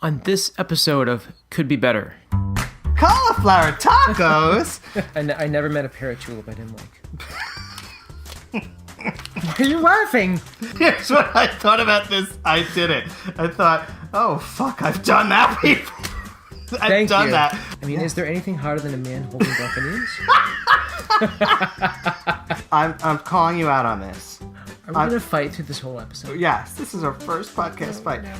On this episode of Could Be Better. Cauliflower tacos? I never met a pear of tulip I didn't like. Why are you laughing? Here's what I thought about this. I did it. I thought, oh, fuck, I've done that before. I've done that. I mean, is there anything harder than a man holding broken news? I'm calling you out on this. Are we going to fight through this whole episode? Yes, this is our first podcast fight. No.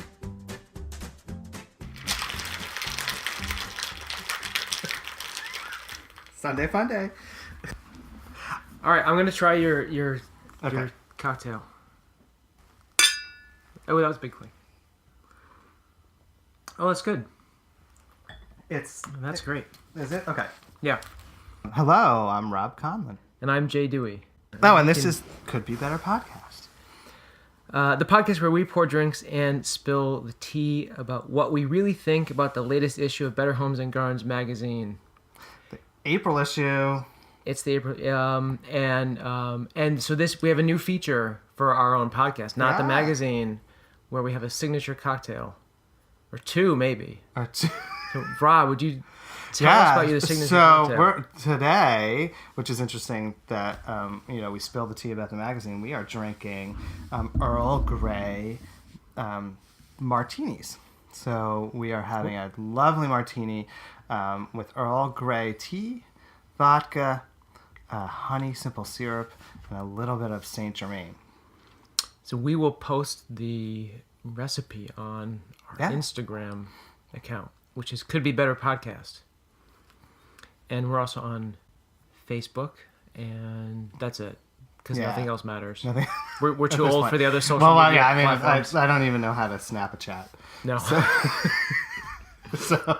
Sunday fun day. All right, I'm going to try your cocktail. Oh, that was a big click. Oh, that's good. That's great. Is it? Okay. Yeah. Hello, I'm Rob Conlon. And I'm Jay Dewey. Oh, and this is Could Be Better podcast. The podcast where we pour drinks and spill the tea about what we really think about the latest issue of Better Homes and Gardens magazine. The April issue. It's the April, and so we have a new feature for our own podcast, not the magazine, where we have a signature cocktail, or two maybe. So, Rob, would you tell us about your signature cocktail? So today, which is interesting that we spilled the tea about the magazine. We are drinking Earl Grey martinis. So we are having a lovely martini with Earl Grey tea, vodka, honey simple syrup, and a little bit of Saint Germain. So we will post the recipe on our Instagram account, which is Could Be Better Podcast. And we're also on Facebook, and that's it, because nothing else matters. We're too old for the other social media platforms. I don't even know how to snap a chat. No. So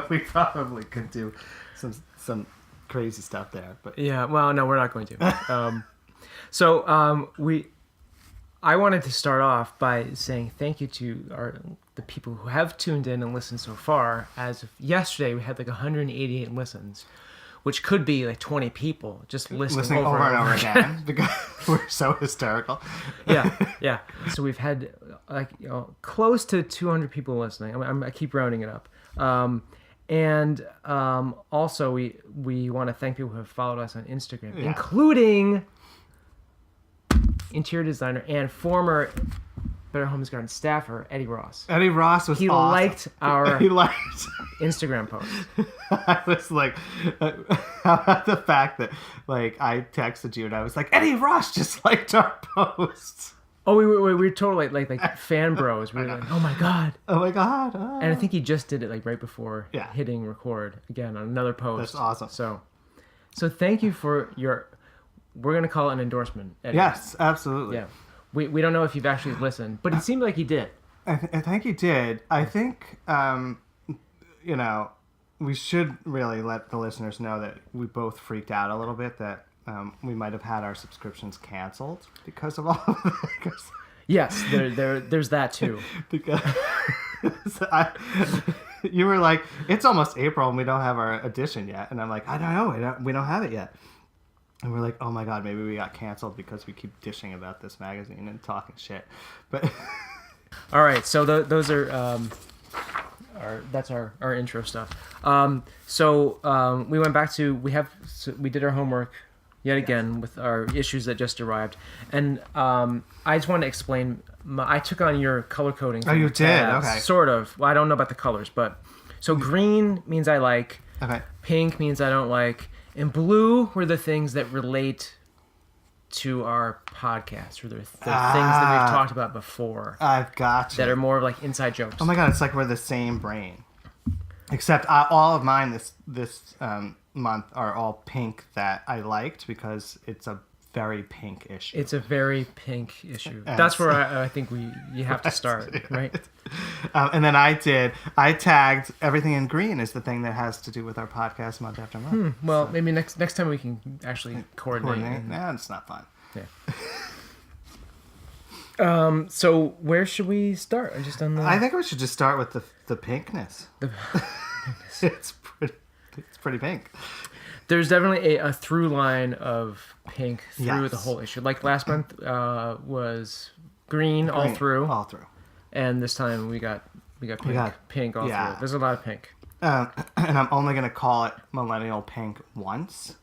we probably could do some crazy stuff there, but yeah. Well, no, we're not going to. I wanted to start off by saying thank you to the people who have tuned in and listened so far. As of yesterday, we had like 188 listens, which could be like 20 people just listening over and over again because we're so hysterical. Yeah. So we've had close to 200 people listening. I keep rounding it up. Also we want to thank people who have followed us on Instagram, including interior designer and former Better Homes Garden staffer Eddie Ross. Eddie Ross was awesome. Liked our Instagram post. I was like, how about the fact that I texted you and I was like, Eddie Ross just liked our posts. Oh, we were totally like fan bros. We were like, oh my god. And I think he just did it like right before hitting record again on another post. That's awesome. So thank you for we're going to call it an endorsement, Eddie. Yes, absolutely. Yeah. We don't know if you've actually listened, but it seemed like he did. I think he did. I think, we should really let the listeners know that we both freaked out a little bit that we might have had our subscriptions canceled because of all of this. Yes, there's that too. Because you were like, it's almost April and we don't have our edition yet. And I'm like, I don't know. We don't have it yet. And we're like, oh my god, maybe we got canceled because we keep dishing about this magazine and talking shit. But all right, so those are that's our intro stuff. We went back to we did our homework yet again with our issues that just arrived, and I just want to explain. I took on your color coding. Oh, you did? Okay. Sort of. Well, I don't know about the colors, but so green means I like. Okay. Pink means I don't like. And blue were the things that relate to our podcast, or the things that we've talked about before. I've got you. That are more of like inside jokes. Oh my god, it's like we're the same brain. Except all of mine this month are all pink that I liked because it's a very pink issue. It's a very pink issue. That's where I think you have to start, right? And then I tagged everything in green is the thing that has to do with our podcast month after month. Well, maybe next time we can actually coordinate. Yeah, it's not fun. Yeah. So where should we start? I think we should just start with the pinkness. It's pretty pink. There's definitely a through line of pink through the whole issue. Like last month was green all through. All through. And this time we got We got pink. Pink all through. There's a lot of pink. And I'm only going to call it millennial pink once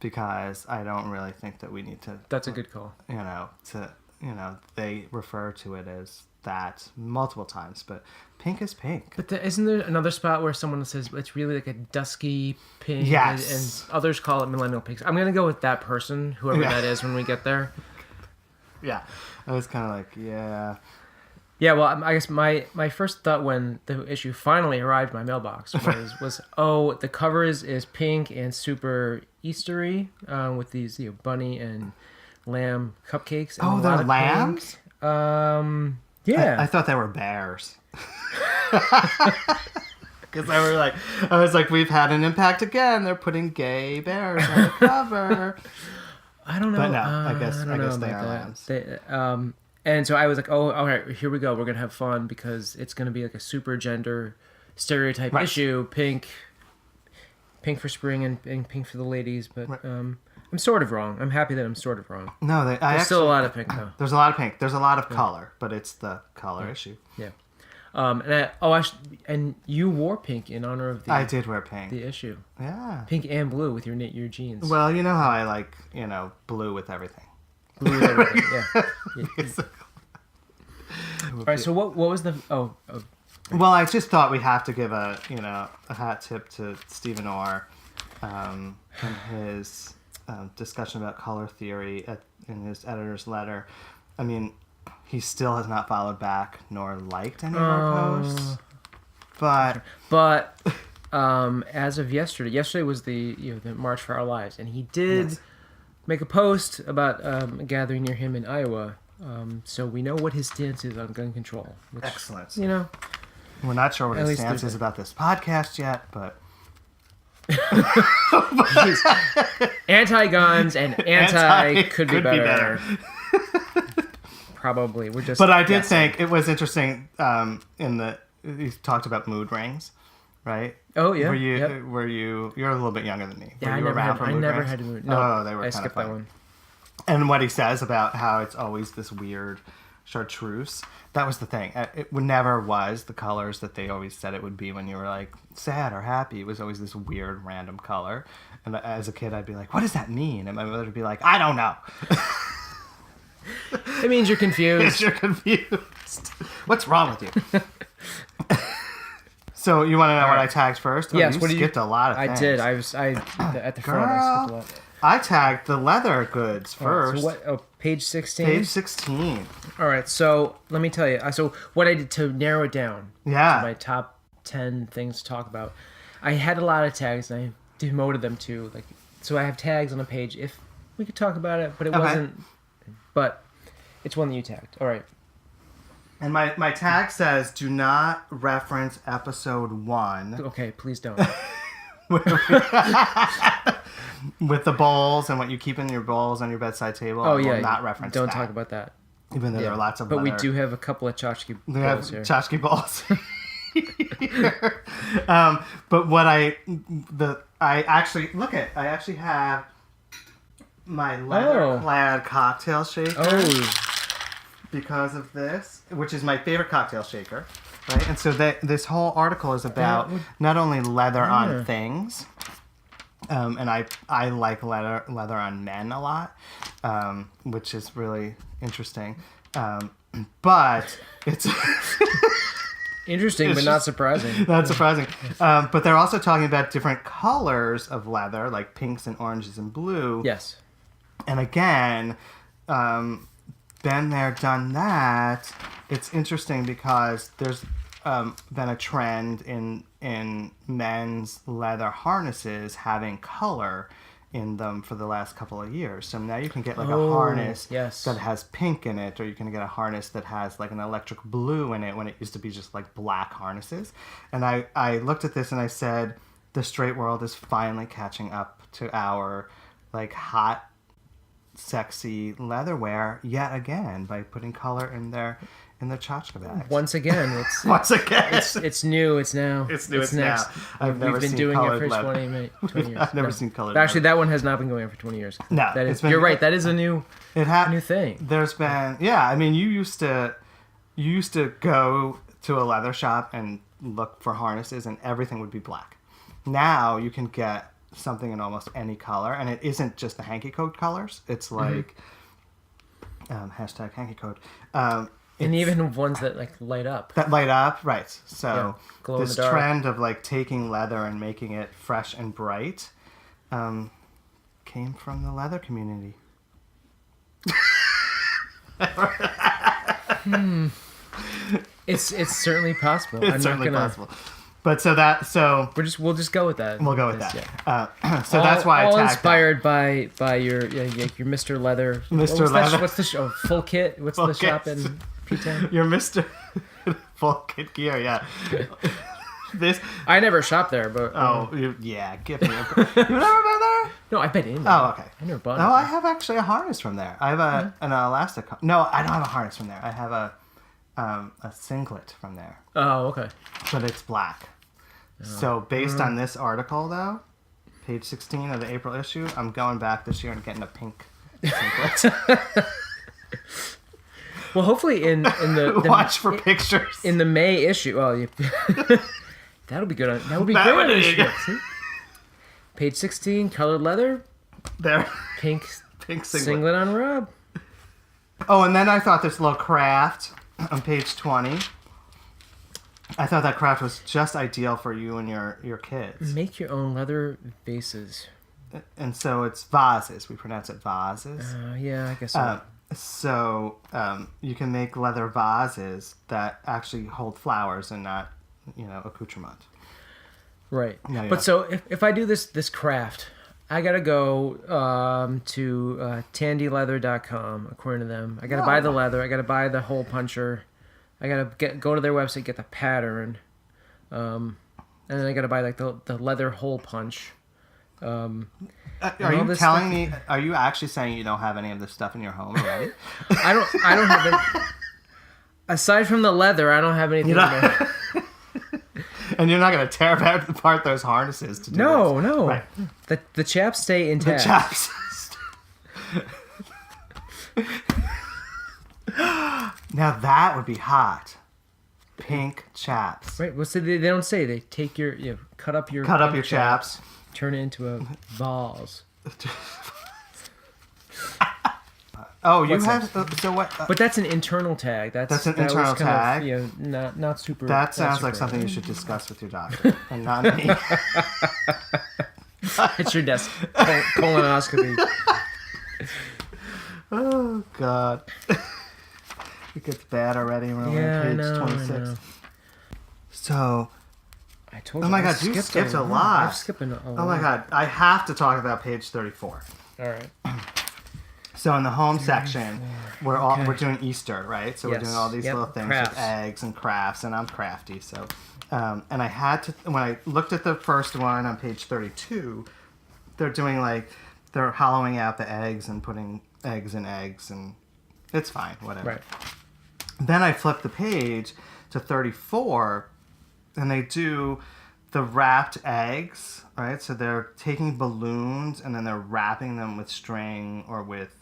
because I don't really think that we need to. That's a good call. They refer to it as that multiple times, but pink is pink. But isn't there another spot where someone says it's really like a dusky pink? Yes. And others call it millennial pink. I'm going to go with that person, whoever that is, when we get there. Yeah. I was kind of like, yeah. Yeah, well, I guess my first thought when the issue finally arrived in my mailbox was the cover is pink and super Eastery with these bunny and lamb cupcakes. And they're lambs? Yeah. I thought they were bears. Because I was like, we've had an impact again. They're putting gay bears on the cover. I don't know. But no, I guess they are lambs. And so I was like, oh, all right, here we go. We're going to have fun because it's going to be like a super gender stereotype issue. Pink for spring and pink for the ladies. But I'm sort of wrong. I'm happy that I'm sort of wrong. No, there's still a lot of pink, though. There's a lot of pink. There's a lot of color, but it's the color issue. Yeah. And you wore pink in honor of I did wear pink. The issue. Yeah. Pink and blue with your jeans. Well, you know how I like, blue with everything. Blue with everything, yeah. All right, so what was the... Oh. Well, I just thought we have to give a hat tip to Stephen Orr and his discussion about color theory in his editor's letter. I mean, he still has not followed back nor liked any of our posts. But as of yesterday was the March for Our Lives, and he did make a post about a gathering near him in Iowa. So we know what his stance is on gun control. Which, excellent. We're not sure what his stance is about this podcast yet, but he's anti-guns and anti could be better. Probably. We're just. But I did think it was interesting. He talked about mood rings, right? Oh yeah. Were you? You're a little bit younger than me. Yeah, I never had a mood. No, they were I kind of skipped fun. that one. And what he says about how it's always this weird chartreuse. That was the thing. It never was the colors that they always said it would be when you were like sad or happy. It was always this weird random color. And as a kid, I'd be like, what does that mean? And my mother would be like, I don't know. It means you're confused. You're confused. What's wrong with you? So you want to know what I tagged first? Yes. You skipped a lot of things. I did. At the front. I skipped a lot. I tagged the leather goods first. So what? Oh, page 16? Page 16. All right, so let me tell you. So what I did to narrow it down to my top 10 things to talk about, I had a lot of tags, and I demoted them to, so I have tags on a page if we could talk about it, but it wasn't, but it's one that you tagged. All right. And my tag says, do not reference episode 1. Okay, please don't. With the bowls and what you keep in your bowls on your bedside table. Oh, I will not reference don't that. talk about that. Even though there are lots of But we do have a couple of tchotchke bowls here. Tchotchke bowls. But what I actually have my leather-clad cocktail shaker. Oh. Because of this, which is my favorite cocktail shaker. Right? And so this whole article is about not only leather on things, and I like leather on men a lot, which is really interesting. But it's interesting, but not surprising. Not surprising. But they're also talking about different colors of leather, like pinks and oranges and blue. Yes. And again, been there, done that. It's interesting because there's been a trend in men's leather harnesses having color in them for the last couple of years. So now you can get a harness that has pink in it, or you can get a harness that has an electric blue in it when it used to be just black harnesses. And I looked at this and I said, the straight world is finally catching up to our hot, sexy leatherwear yet again by putting color in their tchotchke bags. Once again, it's new. It's now. It's new. It's next. Now. We've been doing it for 20 years. I've never seen colored. Actually, that one has not been going on for 20 years. No, you're right. That is a new thing. There's been you used to go to a leather shop and look for harnesses, and everything would be black. Now you can get something in almost any color, and it isn't just the hanky coat colors. It's like hashtag hanky coat. And even ones that like light up. That light up, right. So glow in this the dark. trend of like taking leather and making it fresh and bright came from the leather community. It's certainly possible. It's certainly possible. But we'll just go with that. We'll go with that. Yeah. So that's why I all tagged inspired by your Mr. Leather. Mr. Leather. What's the show? Full Kit. What's the shop in P-Town? Your Mr. Full Kit Gear. Yeah. I never shopped there, but give me. You've never been there? No, I've been in there. Oh, okay. I never bought. No, I have actually a harness from there. I have an elastic. No, I don't have a harness from there. I have a singlet from there. Oh, okay. But it's black. So based on this article, though, page 16 of the April issue, I'm going back this year and getting a pink singlet. Well, hopefully in the watch for pictures in the May issue. Well, that'll be good. That would be great on issue. See? Page 16, colored leather. There. Pink singlet. Singlet on Rob. Oh, and then I thought this little craft on page 20. I thought that craft was just ideal for you and your kids. Make your own leather vases. And so it's vases. We pronounce it vases. Yeah, I guess so. So you can make leather vases that actually hold flowers and not, accoutrement. Right. Yeah. But so if I do this craft, I gotta go to tandyleather.com, according to them. I gotta buy the leather. I gotta buy the hole puncher. I gotta go to their website, get the pattern, and then I gotta buy like the leather hole punch. Are you telling me? Are you actually saying you don't have any of this stuff in your home already? I don't have it. Aside from the leather, I don't have anything. And you're not going to tear apart those harnesses to do No. Right. The chaps stay intact. The chaps. Now that would be hot. Pink chaps. Right. Well, so they don't say. They take your cut up your chaps. Turn it into a vase. Oh, you have so what? But that's an internal tag. That's an internal tag. Not super. That sounds like something you should discuss with your doctor and not me. It's your desk colonoscopy. Oh God, it gets bad already. We're on page 26. I know. So. I told you. Oh my God, you skipped a lot. I'm skipping a lot. Oh my God, I have to talk about page 34. All right. So in the home section, we're doing Easter, right? So we're doing all these little things with eggs and crafts, and I'm crafty. So, and I had to, when I looked at the first one on page 32, they're doing they're hollowing out the eggs and putting eggs in eggs, and it's fine, whatever. Right. Then I flipped the page to 34, and they do the wrapped eggs, right? So they're taking balloons and then they're wrapping them with string or with,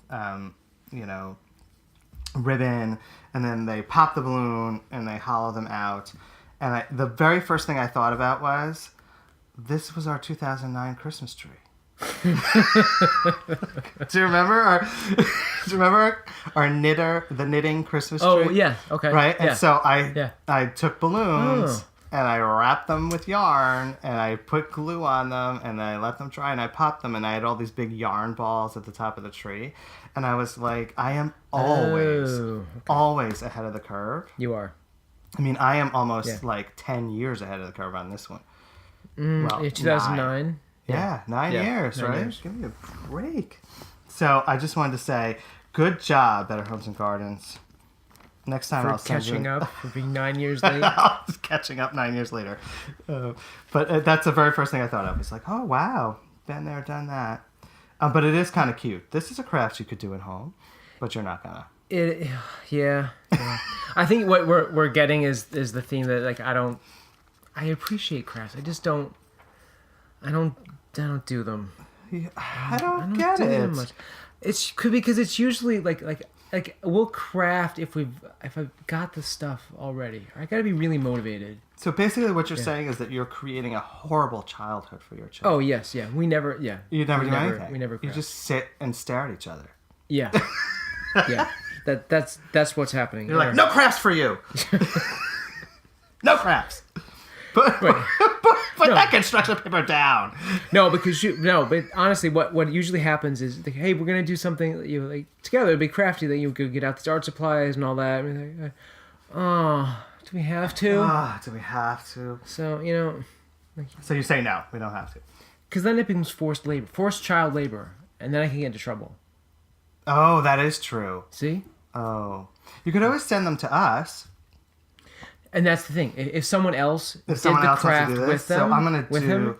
ribbon, and then they pop the balloon and they hollow them out. And the very first thing I thought about was, this was our 2009 Christmas tree. Do you remember our knitting Christmas tree? Oh yeah, okay. Right, yeah. and so I took balloons and I wrapped them with yarn and I put glue on them and I let them dry and I popped them and I had all these big yarn balls at the top of the tree, and I was like, I am always ahead of the curve. You are. I mean, I am almost 10 years ahead of the curve on this one. Well, 2009. Yeah, 9 years, 9 right? years. Give me a break. So I just wanted to say, good job, Better Homes and Gardens. Next time I'll send catching up for being 9 years late. I was catching up 9 years later. But that's the very first thing I thought of. It's like, oh, wow, been there, done that. But it is kind of cute. This is a craft you could do at home, but you're not gonna. Yeah. I think what we're getting is the theme that I appreciate crafts. I just don't. I don't do them. I don't get do it. them much. It's because it's usually like like we'll craft if I've got the stuff already. I got to be really motivated. So basically, what you're saying is that you're creating a horrible childhood for your children. Oh yes, yeah. We never, yeah. You never do anything. We never. You just sit and stare at each other. Yeah, yeah. That's what's happening. You're like, no crafts for you. No crafts. Put that construction paper down. No, because but honestly, what usually happens is, like, hey, we're gonna do something, like together. It'd be crafty that you could get out the art supplies and all that. And like, oh, do we have to? Do we have to? So So you say no, we don't have to. Because then it becomes forced labor, forced child labor, and then I can get into trouble. Oh, that is true. See? Oh, you could always send them to us. And that's the thing. If someone else did someone the else wants craft to do this, with them, so I'm gonna with do. him,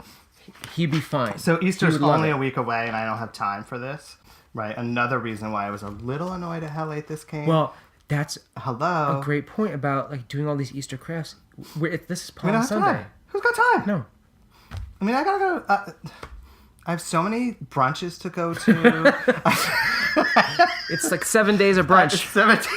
he'd be fine. So Easter's He would love only it. a week away, and I don't have time for this. Right. Another reason why I was a little annoyed at how late this came. Well, that's hello. a great point about like doing all these Easter crafts. This is We Palm don't have Sunday. time. Who's got time? No. I mean, I gotta go. I have so many brunches to go to. It's like 7 days of brunch. 17.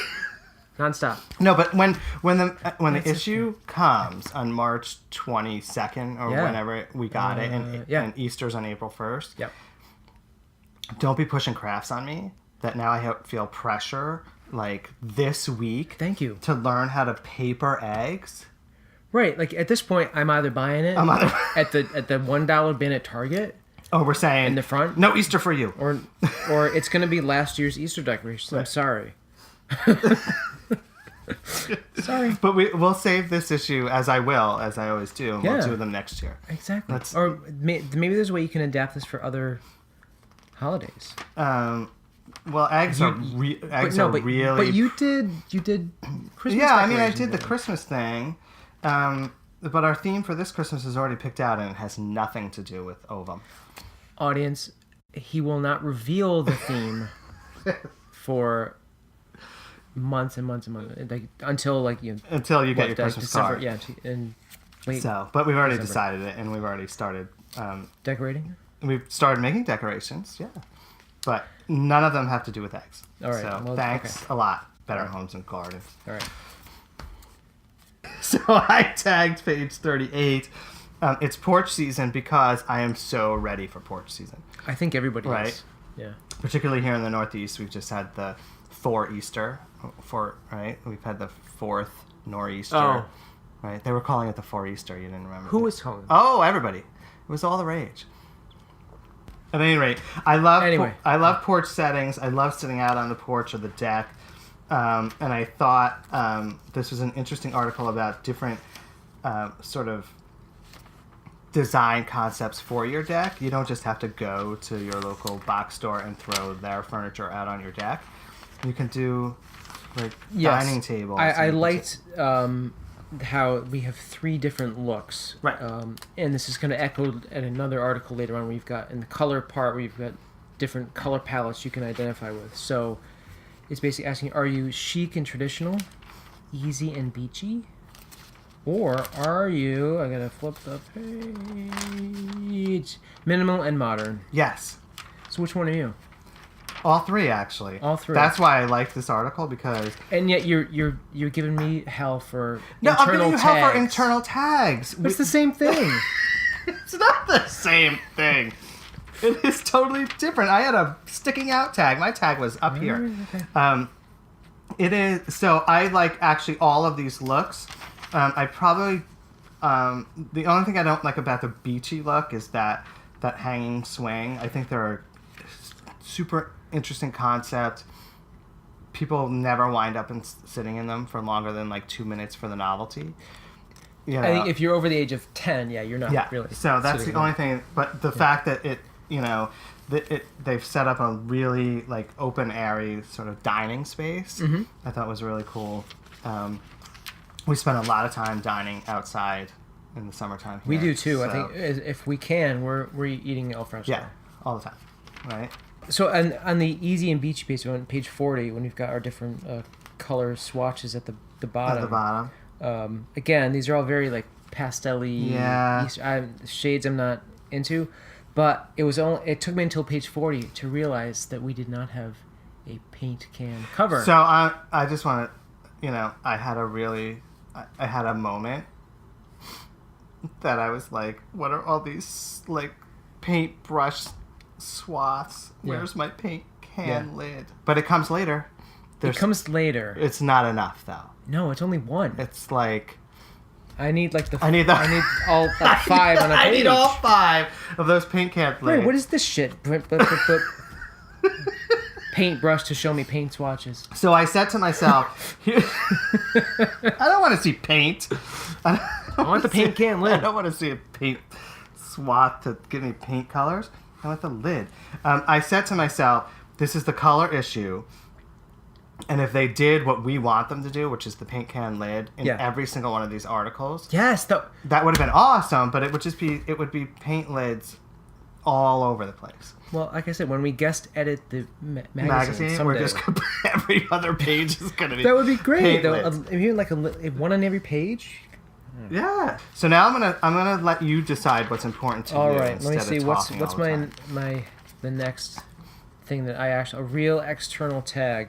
Nonstop. No, but when the issue comes on March 22nd or whenever we got it, and Easter's on April 1st, Yep. don't be pushing crafts on me. That now I feel pressure, like this week. Thank you. To learn how to paper eggs. Right. Like at this point, I'm either buying it at the $1 bin at Target. Oh, we're saying in the front. No Easter for you. Or it's going to be last year's Easter decorations. I'm sorry. Sorry. But we'll save this issue, as I always do, and we'll do them next year. Exactly. Or maybe there's a way you can adapt this for other holidays. Well, eggs are really. But you did Christmas. Yeah, I mean, I did the Christmas thing, but our theme for this Christmas is already picked out, and it has nothing to do with ovum. Audience, he will not reveal the theme for months and months and months, until you get your Christmas December, card. Yeah, and wait. But we've already decided it, and we've already started decorating. We've started making decorations, yeah, but none of them have to do with eggs. All right. So thanks a lot, Better Homes and Gardens. All right. So I tagged page 38. It's porch season because I am so ready for porch season. I think everybody is. Right. Yeah. Particularly here in the Northeast, we've just had the Easter. Right? We've had the fourth nor'easter. Oh. Right? They were calling it the Easter. You didn't remember. Who was calling it? Oh, everybody. It was all the rage. At any rate, I love porch settings. I love sitting out on the porch or the deck. And I thought this was an interesting article about different sort of design concepts for your deck. You don't just have to go to your local box store and throw their furniture out on your deck. You can do dining tables. I liked how we have 3 different looks. Right. And this is going to echo at another article later on where you've got, in the color part, where you've got different color palettes you can identify with. So it's basically asking, are you chic and traditional, easy and beachy? Or are you, I gotta flip the page, minimal and modern? Yes. So which one are you? All 3, actually. All 3. That's why I like this article, because... And yet you're giving me hell for internal tags. No, I'm giving you hell for tags. Internal tags. It's the same thing. It's not the same thing. It is totally different. I had a sticking out tag. My tag was up here. Okay. It is... So I like actually all of these looks. I probably... the only thing I don't like about the beachy look is that hanging swing. I think they're a super interesting concept. People never wind up sitting in them for longer than 2 minutes for the novelty. You know? I think if you're over the age of 10, you're not really. So that's the only thing. But the fact that they've set up a really open airy sort of dining space, I thought was really cool. We spend a lot of time dining outside in the summertime here. We do too. So, I think if we can, we're eating al fresco. Yeah, all the time, right? So on the easy and beachy page, on page 40, when we've got our different color swatches at the bottom. At the bottom. Again, these are all very pastel-y. Yeah. Shades I'm not into, but it took me until page 40 to realize that we did not have a paint can cover. So I just want to, I had a moment that I was like, what are all these like paintbrush swaths? Where's my paint can lid? But it comes later. It comes later. It's not enough though. No, it's only one. It's like I need like I need all like 5 on a page. I need all 5 of those paint can lids. Wait, what is this shit? Paintbrush to show me paint swatches. So I said to myself, I don't want to see paint. I want the paint can lid. I don't want to see a paint swath to give me paint colors. I want the lid. I said to myself, this is the color issue. And if they did what we want them to do, which is the paint can lid in every single one of these articles, yes, that would have been awesome. But it would be paint lids all over the place. Well, like I said, when we guest edit the magazine someday, we're just every other page is going to be. That would be great. Even like one on every page. Yeah. So now I'm gonna let you decide what's important to you. All right. Let me see. What's the next thing that a real external tag.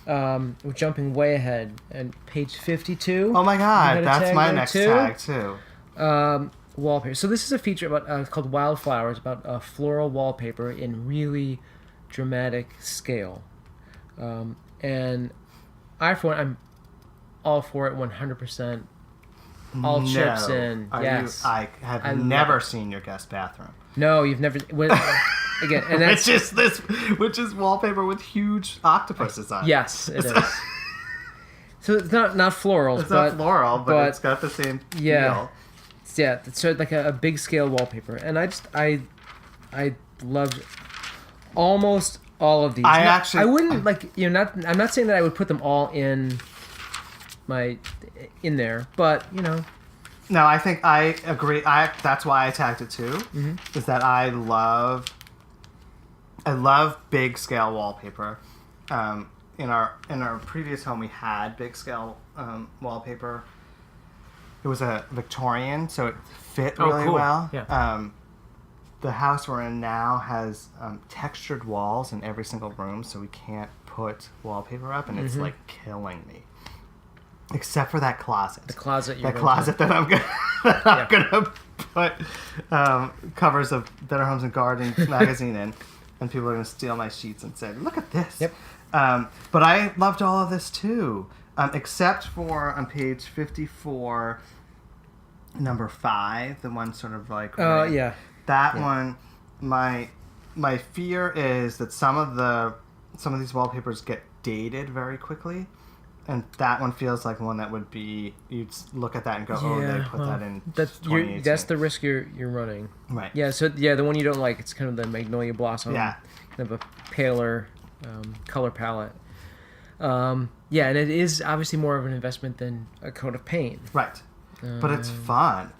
We're jumping way ahead, and page 52. Oh my God, that's my next tag too. Wallpaper. So this is a feature called Wildflower. It's about floral wallpaper in really dramatic scale, and I'm all for it 100%. All chips in. Yes. I have never seen your guest bathroom. No, you've never. Again, and that's which is wallpaper with huge octopuses on it. Yes, it is. So it's not florals. It's not floral, but it's got the same feel. Yeah, it's sort of like a big scale wallpaper, and I loved almost all of these. I wouldn't I'm not saying that I would put them all in there, but No, I think I agree. That's why I tagged it too. Mm-hmm. Is that I love big scale wallpaper. In our previous home, we had big scale wallpaper. It was a Victorian, so it fit really well. Yeah. The house we're in now has textured walls in every single room, so we can't put wallpaper up, and it's like killing me. Except for that closet. The closet. That I'm gonna put covers of Better Homes and Gardens magazine in, and people are gonna steal my sheets and say, "Look at this." Yep. But I loved all of this too, except for on page 54, number 5, the one sort of like. Oh yeah. That one, my fear is that some of these wallpapers get dated very quickly. And that one feels like one that would be, you'd look at that and go, they put that in 2018. That's the risk you're running. Right. Yeah, so the one you don't like, it's kind of the magnolia blossom. Yeah. Kind of a paler color palette. And it is obviously more of an investment than a coat of paint. Right. But it's fun.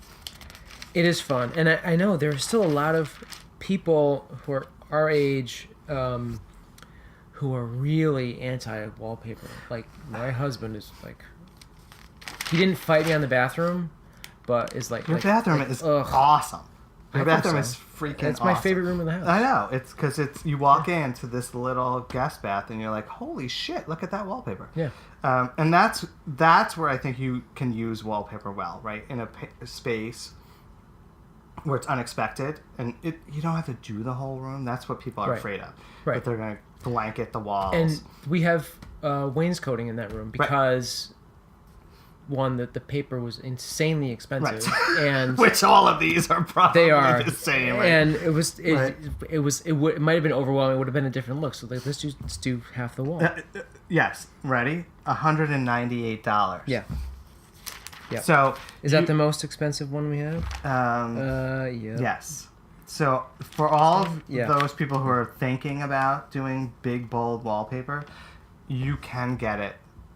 It is fun. And I know there are still a lot of people who are our age who are really anti-wallpaper. Like, my husband is like... He didn't fight me on the bathroom, but is like... Your bathroom is awesome. Your bathroom is freaking awesome. It's my favorite room in the house. I know. It's because you walk into this little guest bath and you're like, holy shit, look at that wallpaper. Yeah. And that's where I think you can use wallpaper well, right? In a space where it's unexpected, and you don't have to do the whole room. That's what people are afraid of. Right. But they're going to blanket the walls. And we have wainscoting in that room because one, that the paper was insanely expensive, and which all of these are probably the same. Right? And it might have been overwhelming. It would have been a different look. So let's do half the wall. Yes, ready? $198. Yeah. Yeah. So is that the most expensive one we have? Yeah. Yes. So for all of those people who are thinking about doing big, bold wallpaper, you can get it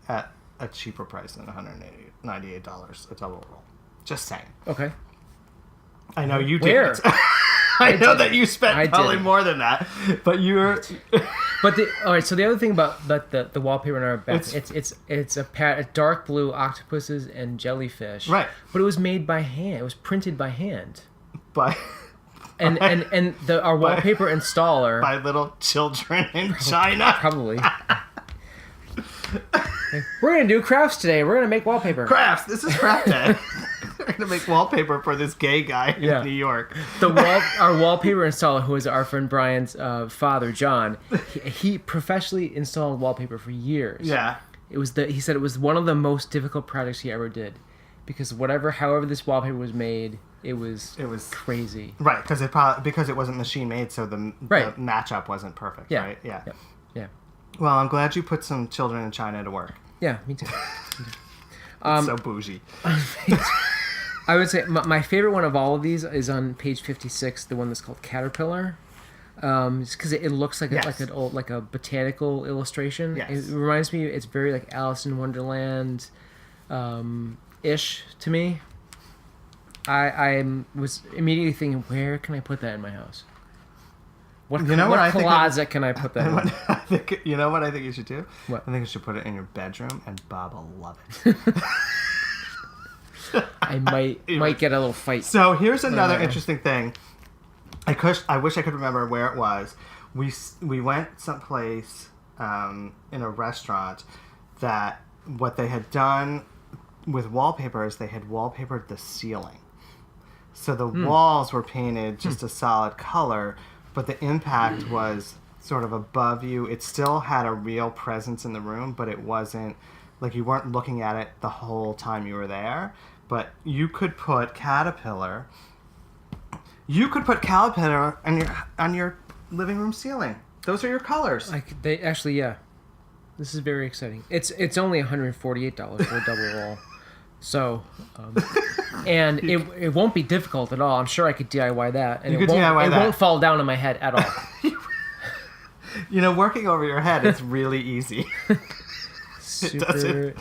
at a cheaper price than $198 a double roll. Just saying. Okay. I know you Where? didn't. I know that you spent probably more than that, but you're. But all right. So the other thing about the wallpaper in our bathroom, it's a dark blue octopuses and jellyfish. Right. But it was made by hand. It was printed by hand. By and our wallpaper installer by little children in China. probably. We're gonna do crafts today. We're gonna make wallpaper. Crafts. This is craft day. We're gonna make wallpaper for this gay guy in New York. Our wallpaper installer, who is our friend Brian's father, John, he professionally installed wallpaper for years. Yeah. He said it was one of the most difficult projects he ever did, because however this wallpaper was made, it was crazy. Right, because it wasn't machine made, so the matchup wasn't perfect. Yeah. Right. Yeah. Yeah. Well, I'm glad you put some children in China to work. Yeah, me too. It's so bougie. I would say my favorite one of all of these is on page 56, the one that's called Caterpillar. Just because it looks like a botanical illustration. Yes. It reminds me, it's very like Alice in Wonderland ish to me. I was immediately thinking, where can I put that in my house? What closet can I put that in? You know what I think you should do? What? I think you should put it in your bedroom, and Bob will love it. I might get a little fight. So here's another interesting thing. I wish I could remember where it was. We went someplace in a restaurant that what they had done with wallpaper is they had wallpapered the ceiling. So the walls were painted just a solid color, but the impact was sort of above you. It still had a real presence in the room, but it wasn't like you weren't looking at it the whole time you were there. But you could put Caterpillar. You could put Caterpillar on your living room ceiling. Those are your colors. They actually, yeah. This is very exciting. It's only $148 for a double wall. So, and it won't be difficult at all. I'm sure I could DIY that, and it won't fall down on my head at all. Working over your head is really easy. It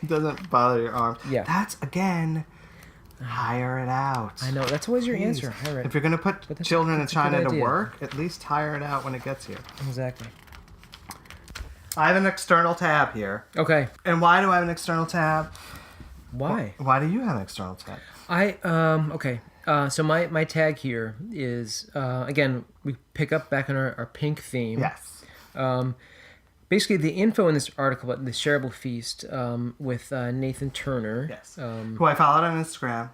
doesn't bother your arms. Yeah. That's, again, hire it out. I know. That's always your answer. Hire it. If you're going to put children in China to work, at least hire it out when it gets here. Exactly. I have an external tab here. Okay. And why do I have an external tab? Why? Why do you have an external tab? Okay. So my tag here is, again, we pick up back on our pink theme. Yes. Basically, the info in this article about the Shareable Feast with Nathan Turner. Yes. Who I followed on Instagram.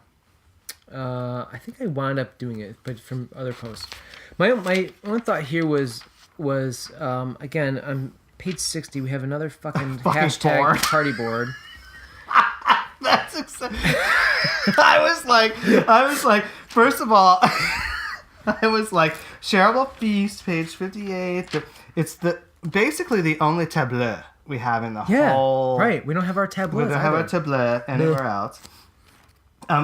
I think I wound up doing it, but from other posts. My one thought here was again, on page 60, we have another fucking hashtag board. party board. That's exciting. I was like, first of all, I was like, Shareable Feast, page 58. It's basically the only tableau we have in the whole... Right. We don't have our tableaux. We don't have our tableau anywhere else.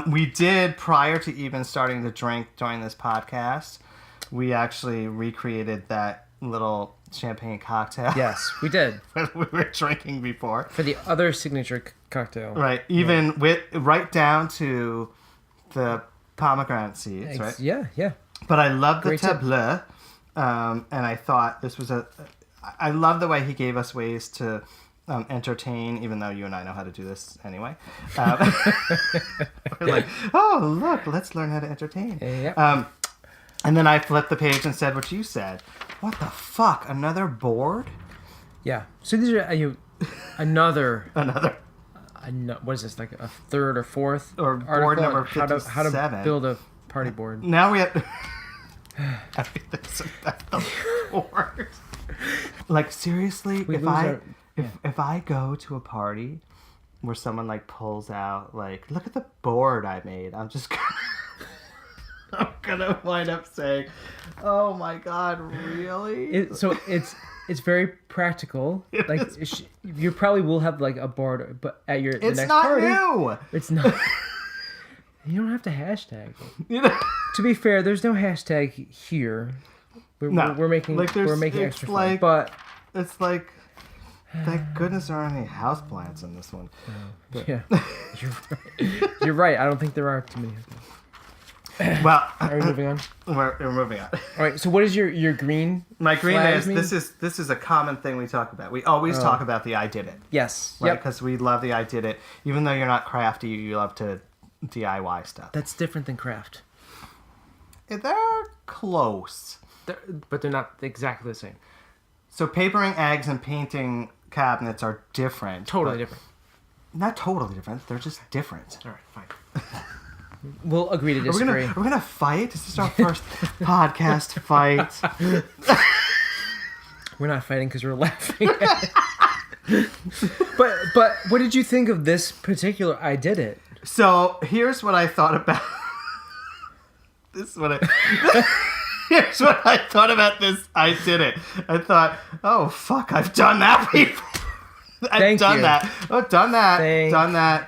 We did, prior to even starting to drink during this podcast, we actually recreated that little champagne cocktail. Yes, we did. we were drinking before. For the other signature cocktail. Right. Even right down to the pomegranate seeds, right? Yeah. But I love the tableau. And I thought this was I love the way he gave us ways to entertain, even though you and I know how to do this anyway. We're like, oh, look, let's learn how to entertain. Yeah. And then I flipped the page and said what you said. What the fuck? Another board? Yeah. So these are another. What is this, like a third or fourth? Or board number 57. How to build a party board. Now we have... I think that's the board. Like, seriously, if I go to a party where someone like pulls out, like, look at the board I made, I'm gonna wind up saying, oh my god, really? It's very practical. Like, you probably will have like a board, but at the next party. It's not new. It's not. You don't have to hashtag it. To be fair, there's no hashtag here. We're making extra fun, but it's like, thank goodness there aren't any houseplants in this one. Yeah, you're right. I don't think there are too many. Well, are we moving on? We're moving on. All right. So what is your green? My green is this is a common thing we talk about. We always talk about the I did it. Yes. Right? Because we love the I did it. Even though you're not crafty, you love to DIY stuff. That's different than craft. They're close. But they're not exactly the same. So papering eggs and painting cabinets are different. Totally different. Not totally different. They're just different. All right, fine. We'll agree to disagree. We're gonna fight? Is this our first podcast fight? We're not fighting because we're laughing. But what did you think of this particular I Did It? So here's what I thought about. Here's what I thought about this. I Did It. I thought, oh fuck, I've done that before. I've done that. Oh, done that.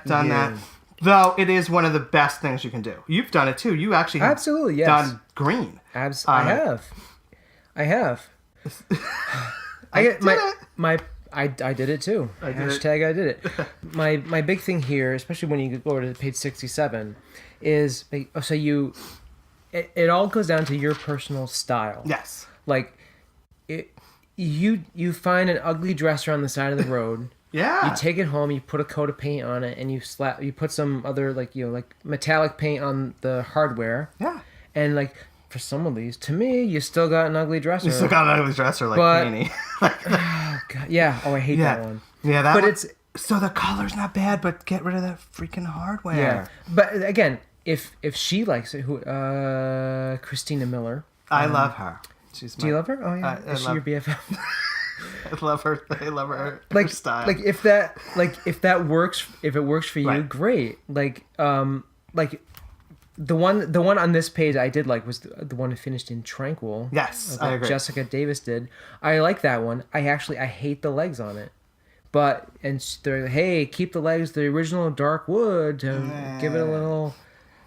Done that. Though it is one of the best things you can do. You've done it too. You actually have absolutely yes. done green. I have. I did it too. I did it. My big thing here, especially when you go over to page 67, is so it all goes down to your personal style. Yes. Like you find an ugly dresser on the side of the road. Yeah. You take it home, you put a coat of paint on it, and you put some other like metallic paint on the hardware. Yeah. And like for some of these, to me, you still got an ugly dresser. You still got an ugly dresser like Panty. Oh God, yeah. Oh, I hate that one. Yeah, that. But one, so the color's not bad, but get rid of that freaking hardware. Yeah. But again, if she likes it, Christina Miller. I love her. Do you love her? Oh yeah. Is she your BFF? I love her. I love her style. Like if that works, if it works for you, right. Great. Like the one on this page I did like was the one that finished in Tranquil. Yes, I agree. Jessica Davis did. I like that one. I hate the legs on it, but they're like, hey, keep the legs the original dark wood to give it a little.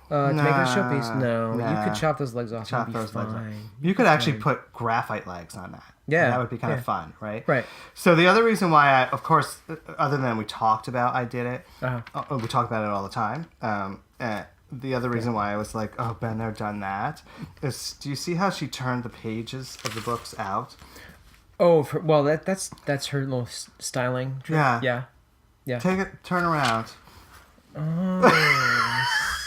To make it a showpiece? No. You could chop those legs off. Chop those legs off. You could actually put graphite legs on that. Yeah. That would be kind of fun, right? Right. So the other reason why I, of course, other than we talked about I Did It, we talk about it all the time. The other reason why I was like, oh, been there, done that, is do you see how she turned the pages of the books out? Oh, well, that's her little styling. Yeah. Yeah. Turn around. Oh,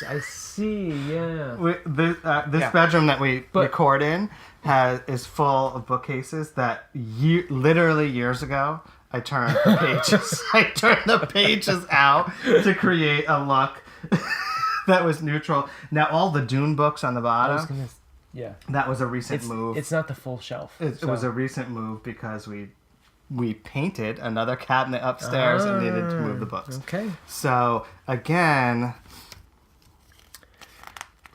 I see. Yeah. This bedroom that we record in is full of bookcases that literally years ago I turned the pages. I turned the pages out to create a look that was neutral. Now all the Dune books on the bottom. That was a recent move. It's not the full shelf. It was a recent move because we painted another cabinet upstairs and needed to move the books. Okay. So again,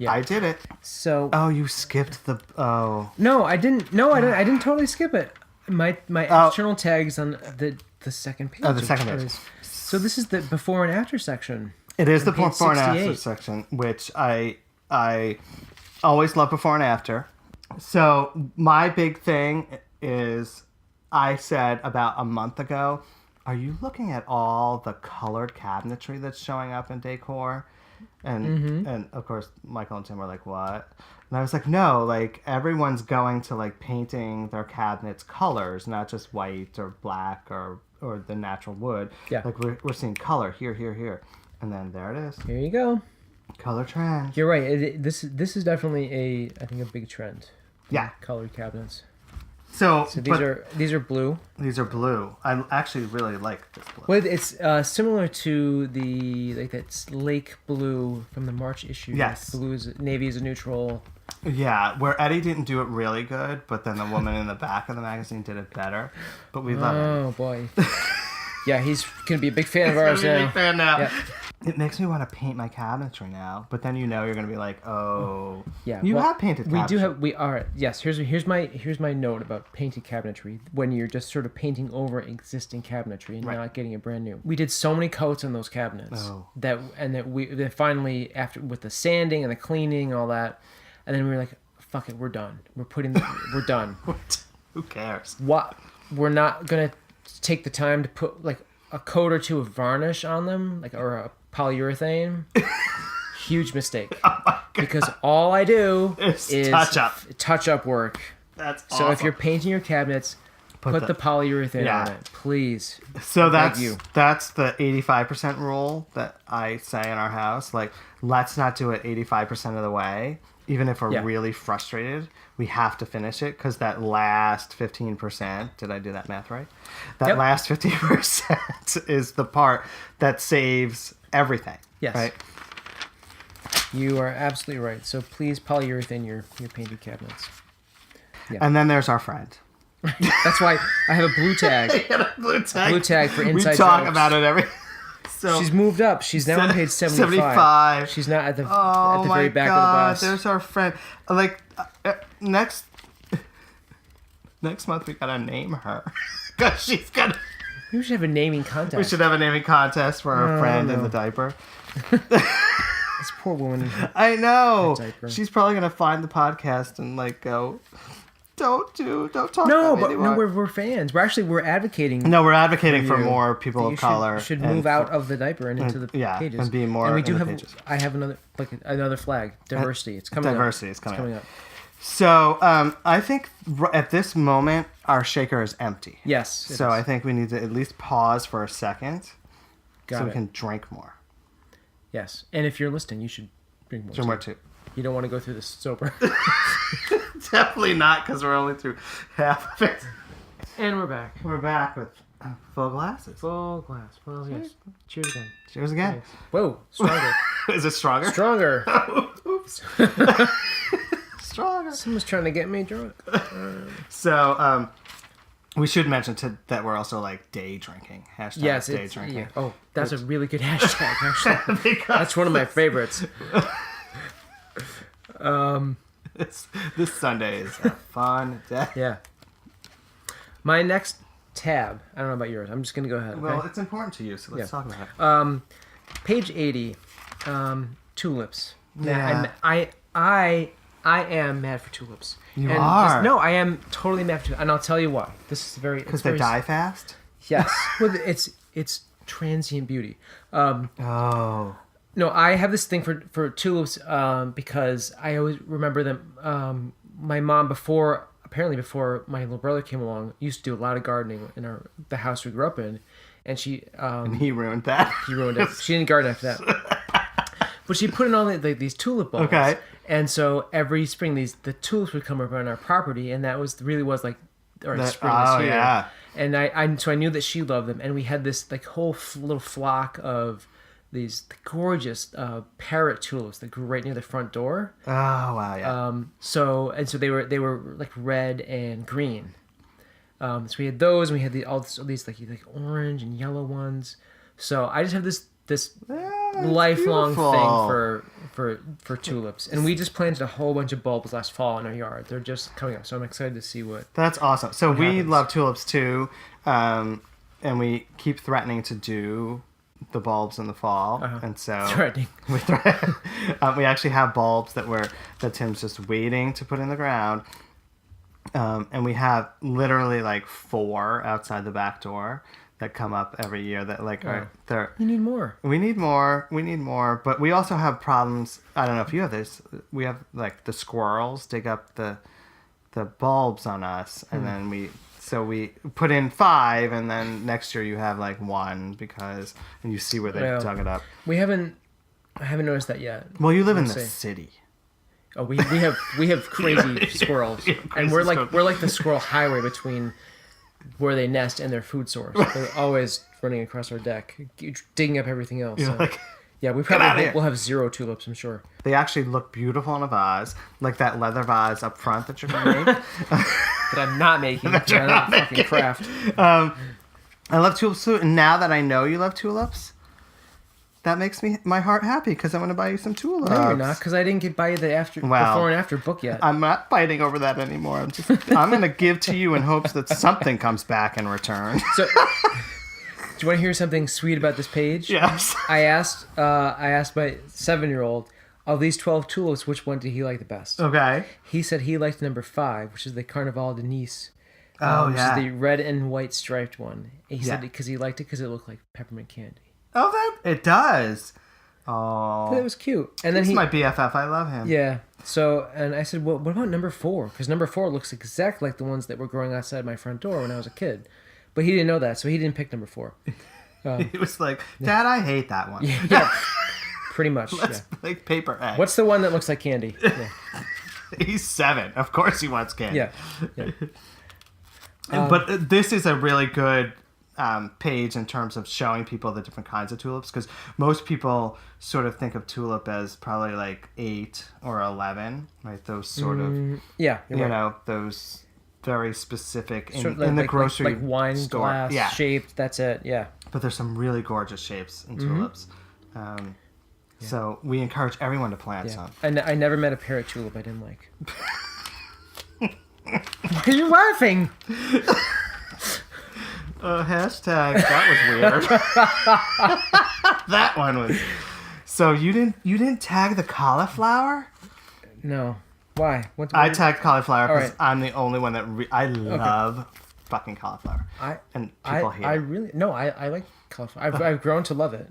I did it. So. Oh, you skipped the. Oh. No, I didn't. No, I didn't. I didn't totally skip it. My external tags on the second page. Oh, the second page. So this is the before and after section. It is the before and after section, which I always love before and after. So my big thing is. I said about a month ago, are you looking at all the colored cabinetry that's showing up in decor? And and of course, Michael and Tim were like, what? And I was like, no, like everyone's going to like painting their cabinets colors, not just white or black or the natural wood. Yeah. Like we're seeing color here. And then there it is. Here you go. Color trend. You're right. This is definitely I think a big trend. Yeah. Colored cabinets. So these are blue. These are blue. I actually really like this blue. Well, it's similar to that's lake blue from the March issue. Yes. Navy is a neutral. Yeah, where Eddie didn't do it really good, but then the woman in the back of the magazine did it better. But we love it. Oh boy. Yeah, he's gonna be a big fan of ours now. Big fan now. Yeah. It makes me want to paint my cabinetry now, but then you're gonna be like, oh, yeah. You have painted cabinetry. We are. Yes. Here's my note about painted cabinetry. When you're just sort of painting over existing cabinetry and not getting it brand new. We did so many coats on those cabinets that finally after with the sanding and the cleaning and all that, and then we were like, fuck it, we're done. We're done. Who cares? What? We're not gonna take the time to put like a coat or two of varnish on them, or a polyurethane. Huge mistake. Oh my God. Because all I do is touch up work. That's awesome. So if you're painting your cabinets, Put the polyurethane Yeah. on it, please. So Thank you. that's the 85% rule that I say in our house. Like, let's not do it 85% of the way. Even if we're really frustrated, we have to finish it because that last 15%, did I do that math right? That last 15% is the part that saves everything. Yes. Right? You are absolutely right. So please polyurethane your painted cabinets. Yeah. And then there's our friend. That's why I have a blue tag. Blue tag. Blue tag for inside We talk jokes. about it every... So She's moved up. She's now on page 75. She's not at the very back of the bus. There's our friend. Like, next month we gotta name her. Because she's gonna... We should have a naming contest. We should have a naming contest for our friend in the diaper. This poor woman. I know. Diaper. She's probably gonna find the podcast and like go, don't talk No, about me but anymore. we're fans. We're advocating. No, we're advocating for you. more people You of color. should and move out of the diaper and into the pages. and be more And we in do the have. pages. I have another flag. Diversity. It's coming Diversity up. is coming up. up. So I think at this moment our shaker is empty. Yes. So I think we need to at least pause for a second, so we can drink more. Yes, and if you're listening, you should drink more. Drink more too. You don't want to go through this sober. Definitely not, because we're only through half of it. And we're back. We're back with full glasses. Full glass. Well, yes. Cheers again. Cheers again. Thanks. Whoa, stronger. Is it stronger? Stronger. Oops. Stronger. Someone's trying to get me drunk. So, we should mention that we're also like day drinking. Hashtag Yes, day drinking. yeah. Oh, that's a really good hashtag, actually. That's one of my favorites. This Sunday is a fun day. Yeah. My next tab, I don't know about yours. I'm just going to go ahead. Well, okay? it's important to you, so let's talk about it. Page 80, tulips. Yeah. And I am mad for tulips. You and are? No, I am totally mad for tulips. And I'll tell you why. This is very... Because they die fast? Yes. Well, it's transient beauty. Oh. No, I have this thing for tulips because I always remember them. My mom, before my little brother came along, used to do a lot of gardening in the house we grew up in, and she And he ruined that. he ruined it. She didn't garden after that, but she put in all these tulip bulbs. Okay. And so every spring, the tulips would come up on our property, and that really was like, all right, spring is here. Yeah. And so I knew that she loved them, and we had this like whole little flock of these gorgeous parrot tulips that grew right near the front door. Oh wow, yeah. So they were like red and green. So we had those, and we had all these like orange and yellow ones. So I just have this lifelong beautiful. thing for tulips, and we just planted a whole bunch of bulbs last fall in our yard. They're just coming up, so I'm excited to see what. That's awesome. So we happens. love tulips too, and we keep threatening to do the bulbs in the fall, and so Threatening. we actually have bulbs that Tim's just waiting to put in the ground, and we have literally like 4 outside the back door that come up every year that like are they're. You need more. We need more, but we also have problems. I don't know if you have this. We have like the squirrels dig up the bulbs on us, and then we put in 5, and then next year you have like 1 and you see where they dug it up. I haven't noticed that yet. Well, you live in Let's the see. city. Oh, we have crazy squirrels, and we're like the squirrel highway between where they nest and their food source. They're always running across our deck, digging up everything else. You're So. like, Yeah, we outta probably here. will have 0 tulips, I'm sure. they actually look beautiful in a vase, like that leather vase up front that you're gonna make. That I'm not making. That I'm not fucking craft. I love tulips too, and now that I know you love tulips, that makes my heart happy because I'm going to buy you some tulips. No, you're not, because I didn't buy you the before and after book yet. I'm not fighting over that anymore. I'm going to give to you in hopes that something comes back in return. So, do you want to hear something sweet about this page? Yes. I asked my 7-year-old, of these 12 tulips, which one did he like the best? Okay. He said he liked number 5, which is the Carnaval de Nice. Oh, which yeah. is the red and white striped one. He said because he liked it because it looked like peppermint candy. Oh, it does. Oh. It was cute. And then He's my BFF. I love him. Yeah. So, and I said, well, what about number 4? Because number 4 looks exactly like the ones that were growing outside my front door when I was a kid. But he didn't know that, so he didn't pick number 4. He was like, Dad, I hate that one. Yeah. Pretty much. Let's make paper eggs. What's the one that looks like candy? Yeah. He's 7. Of course he wants candy. Yeah. But this is a really good page in terms of showing people the different kinds of tulips, because most people sort of think of tulip as probably like 8 or 11, right? Those sort of, you know, those very specific in like, the grocery like wine store. glass shaped. That's it. Yeah. But there's some really gorgeous shapes in tulips. So we encourage everyone to plant some. And I never met a parrot tulip I didn't like. Why are you laughing? Hashtag that was weird. That one was. So you didn't tag the cauliflower? No. Why? I tagged cauliflower because I'm the only one that I love fucking cauliflower. And people hate it. I like cauliflower. I've grown to love it.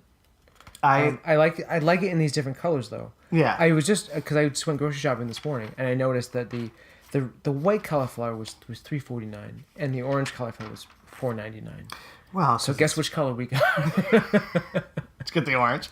I like it in these different colors though. Yeah. I was just because I just went grocery shopping this morning and I noticed that the white cauliflower was $3.49 and the orange cauliflower was $4.99. Well, so guess which color we got? Let's get the orange.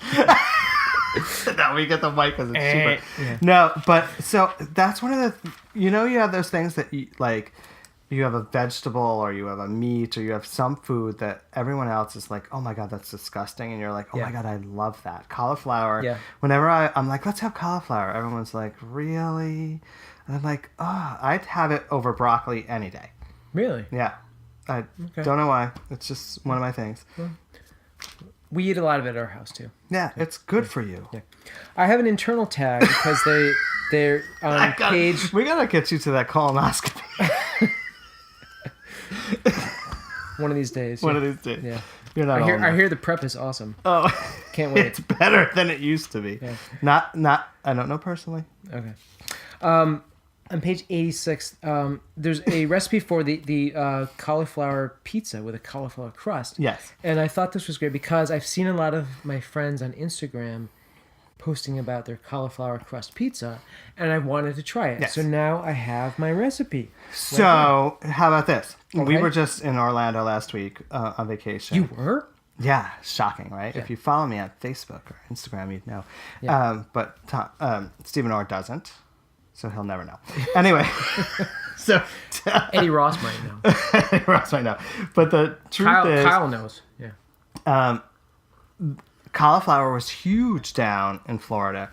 No, we get the white because it's cheaper. Yeah. No, but so that's one of the. You have those things that you have a vegetable or you have a meat or you have some food that everyone else is like, oh my God, that's disgusting. And you're like, oh my God, I love that. Cauliflower. Yeah. Whenever I'm like, let's have cauliflower. Everyone's like, really? And I'm like, I'd have it over broccoli any day. Really? Yeah. I don't know why. It's just one of my things. Well, we eat a lot of it at our house too. Yeah, it's good for you. Yeah. I have an internal tag because they're on page. We gotta get you to that colonoscopy. One of these days. One of these days. Yeah. You're not. I hear the prep is awesome. Oh, can't wait. It's better than it used to be. Yeah. Not. I don't know personally. Okay. On page 86, there's a recipe for the cauliflower pizza with a cauliflower crust. Yes. And I thought this was great because I've seen a lot of my friends on Instagram posting about their cauliflower crust pizza, and I wanted to try it. Yes. So now I have my recipe. So how about this? Okay. We were just in Orlando last week on vacation. You were? Yeah, shocking, right? Yeah. If you follow me on Facebook or Instagram, you'd know. Yeah. But Stephen Orr doesn't. So he'll never know. Anyway, so Eddie Ross might know. Eddie Ross might know. But the truth is, Kyle knows. Yeah. Cauliflower was huge down in Florida.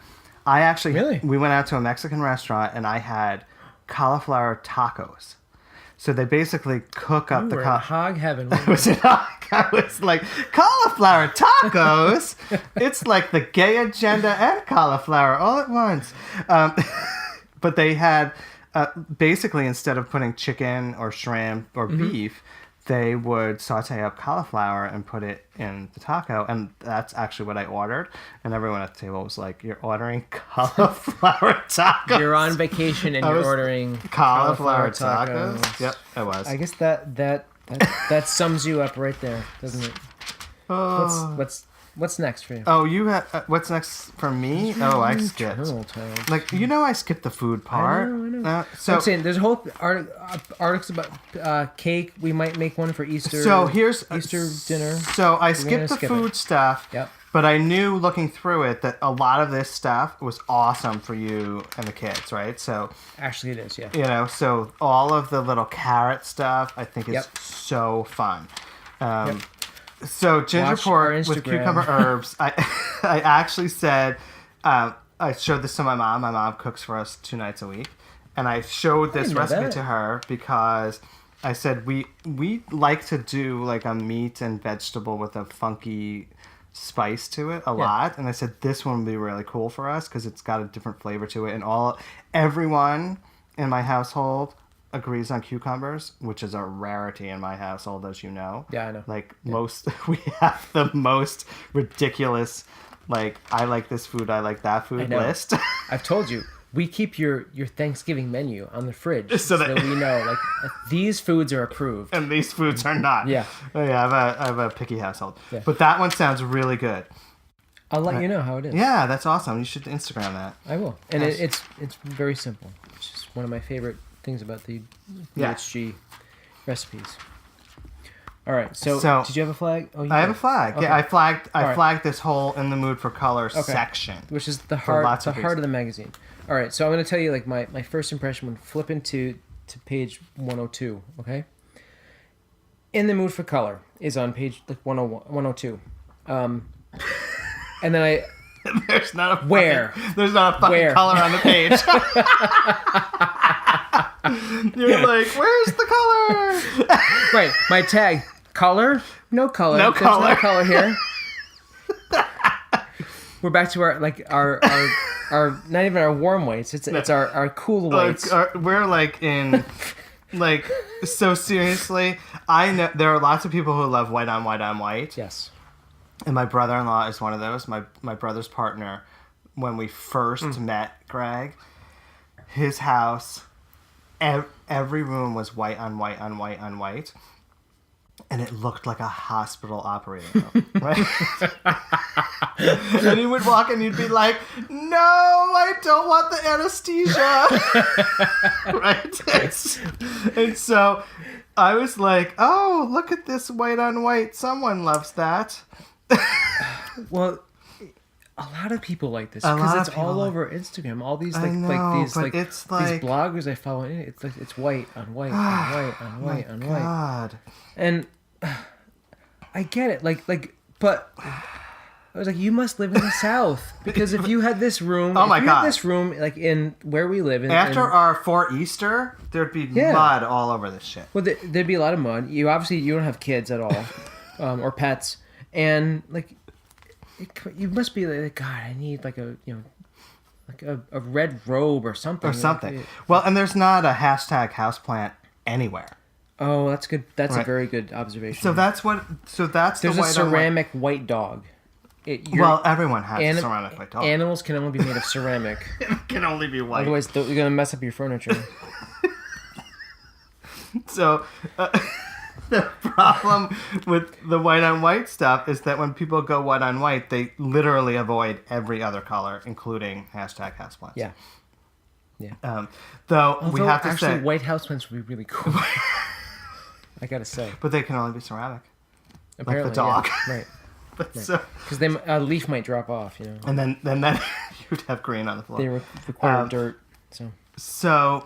We went out to a Mexican restaurant and I had cauliflower tacos. So they basically cook up the hog heaven. I was like, cauliflower tacos? It's like the gay agenda and cauliflower all at once. But they had, basically, instead of putting chicken or shrimp or beef, they would saute up cauliflower and put it in the taco. And that's actually what I ordered. And everyone at the table was like, you're ordering cauliflower tacos? You're on vacation and you're ordering cauliflower tacos? Yep, I was. I guess that sums you up right there, doesn't it? What's next for you? Oh, you have what's next for me? Oh, I skipped. Like I skipped the food part. I know. So I'm saying there's a whole articles about cake. We might make one for Easter. So here's Easter dinner. So I skipped the food stuff. Yep. But I knew looking through it that a lot of this stuff was awesome for you and the kids, right? So actually, it is, yeah. So all of the little carrot stuff, I think is so fun. So ginger pork with cucumber herbs. I actually said I showed this to my mom. My mom cooks for us 2 nights a week, and I showed this recipe to her because I said we like to do like a meat and vegetable with a funky spice to it a lot, and I said this one would be really cool for us because it's got a different flavor to it, and everyone in my household agrees on cucumbers, which is a rarity in my household, as you know. Yeah, I know. Like we have the most ridiculous, like I like this food, I like that food list. I've told you, we keep your Thanksgiving menu on the fridge so that we know like these foods are approved and these foods are not. Yeah. Oh, yeah, I have a picky household. Yeah. But that one sounds really good. I'll let you know how it is. Yeah, that's awesome. You should Instagram that. I will. And it's very simple. It's just one of my favorite things about the HG recipes. All right. So did you have a flag? Oh, I have a flag. Okay. Yeah, I flagged this whole In the Mood for Color section, which is the heart of the magazine. All right. So I'm going to tell you like my first impression when flipping to page 102. Okay. In the Mood for Color is on page like 102. And then there's not a fucking color on the page. You're like, where's the color? Right, my tag, color, no color. No There's color. no color here. We're back to our not even our warm whites. It's our cool whites. We're like in like so seriously. I know there are lots of people who love white on white on white. Yes. And my brother-in-law is one of those. My brother's partner, when we first met Greg, his house, every room was white on white on white on white. And it looked like a hospital operating room, right? And you would walk and you'd be like, no, I don't want the anesthesia. Right? And so I was like, oh, look at this white on white. Someone loves that. Well, a lot of people like this because it's all over Instagram. All these these bloggers I follow, it's white on white on white on white on white. And I get it, but I was like, you must live in the South because if you had this room, this room like in where we live, our for Easter, there'd be mud all over this shit. Well, there'd be a lot of mud. You don't have kids at all, or pets. And like, you must be like, God, I need like a red robe or something. Well, and there's not a hashtag houseplant anywhere. Oh, that's good. That's a very good observation. So that's there's a ceramic white dog. Everyone has a ceramic white dog. Animals can only be made of ceramic. It can only be white. Otherwise, you're gonna mess up your furniture. So. The problem with the white on white stuff is that when people go white on white, they literally avoid every other color, including hashtag houseplants. Yeah. Yeah. Although we have to say white houseplants would be really cool. I gotta say. But they can only be ceramic. Apparently, like the dog. Yeah. Right. Because a leaf might drop off, you know. And then you'd have green on the floor. They require dirt. So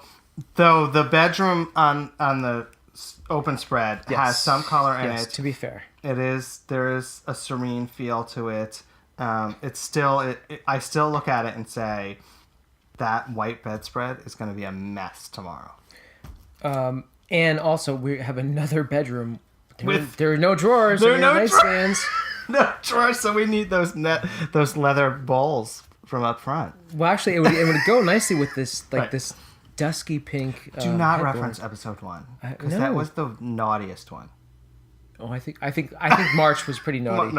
though the bedroom on the open spread has some color in it. To be fair, there is a serene feel to it. It's still I still look at it and say that white bedspread is going to be a mess tomorrow. And also we have another bedroom. There are no drawers. There are no nightstands. No drawers, so we need those leather bowls from up front. Well, actually, it would go nicely with this this dusky pink. Do not reference episode 1 because that was the naughtiest one. Oh, I think March was pretty naughty.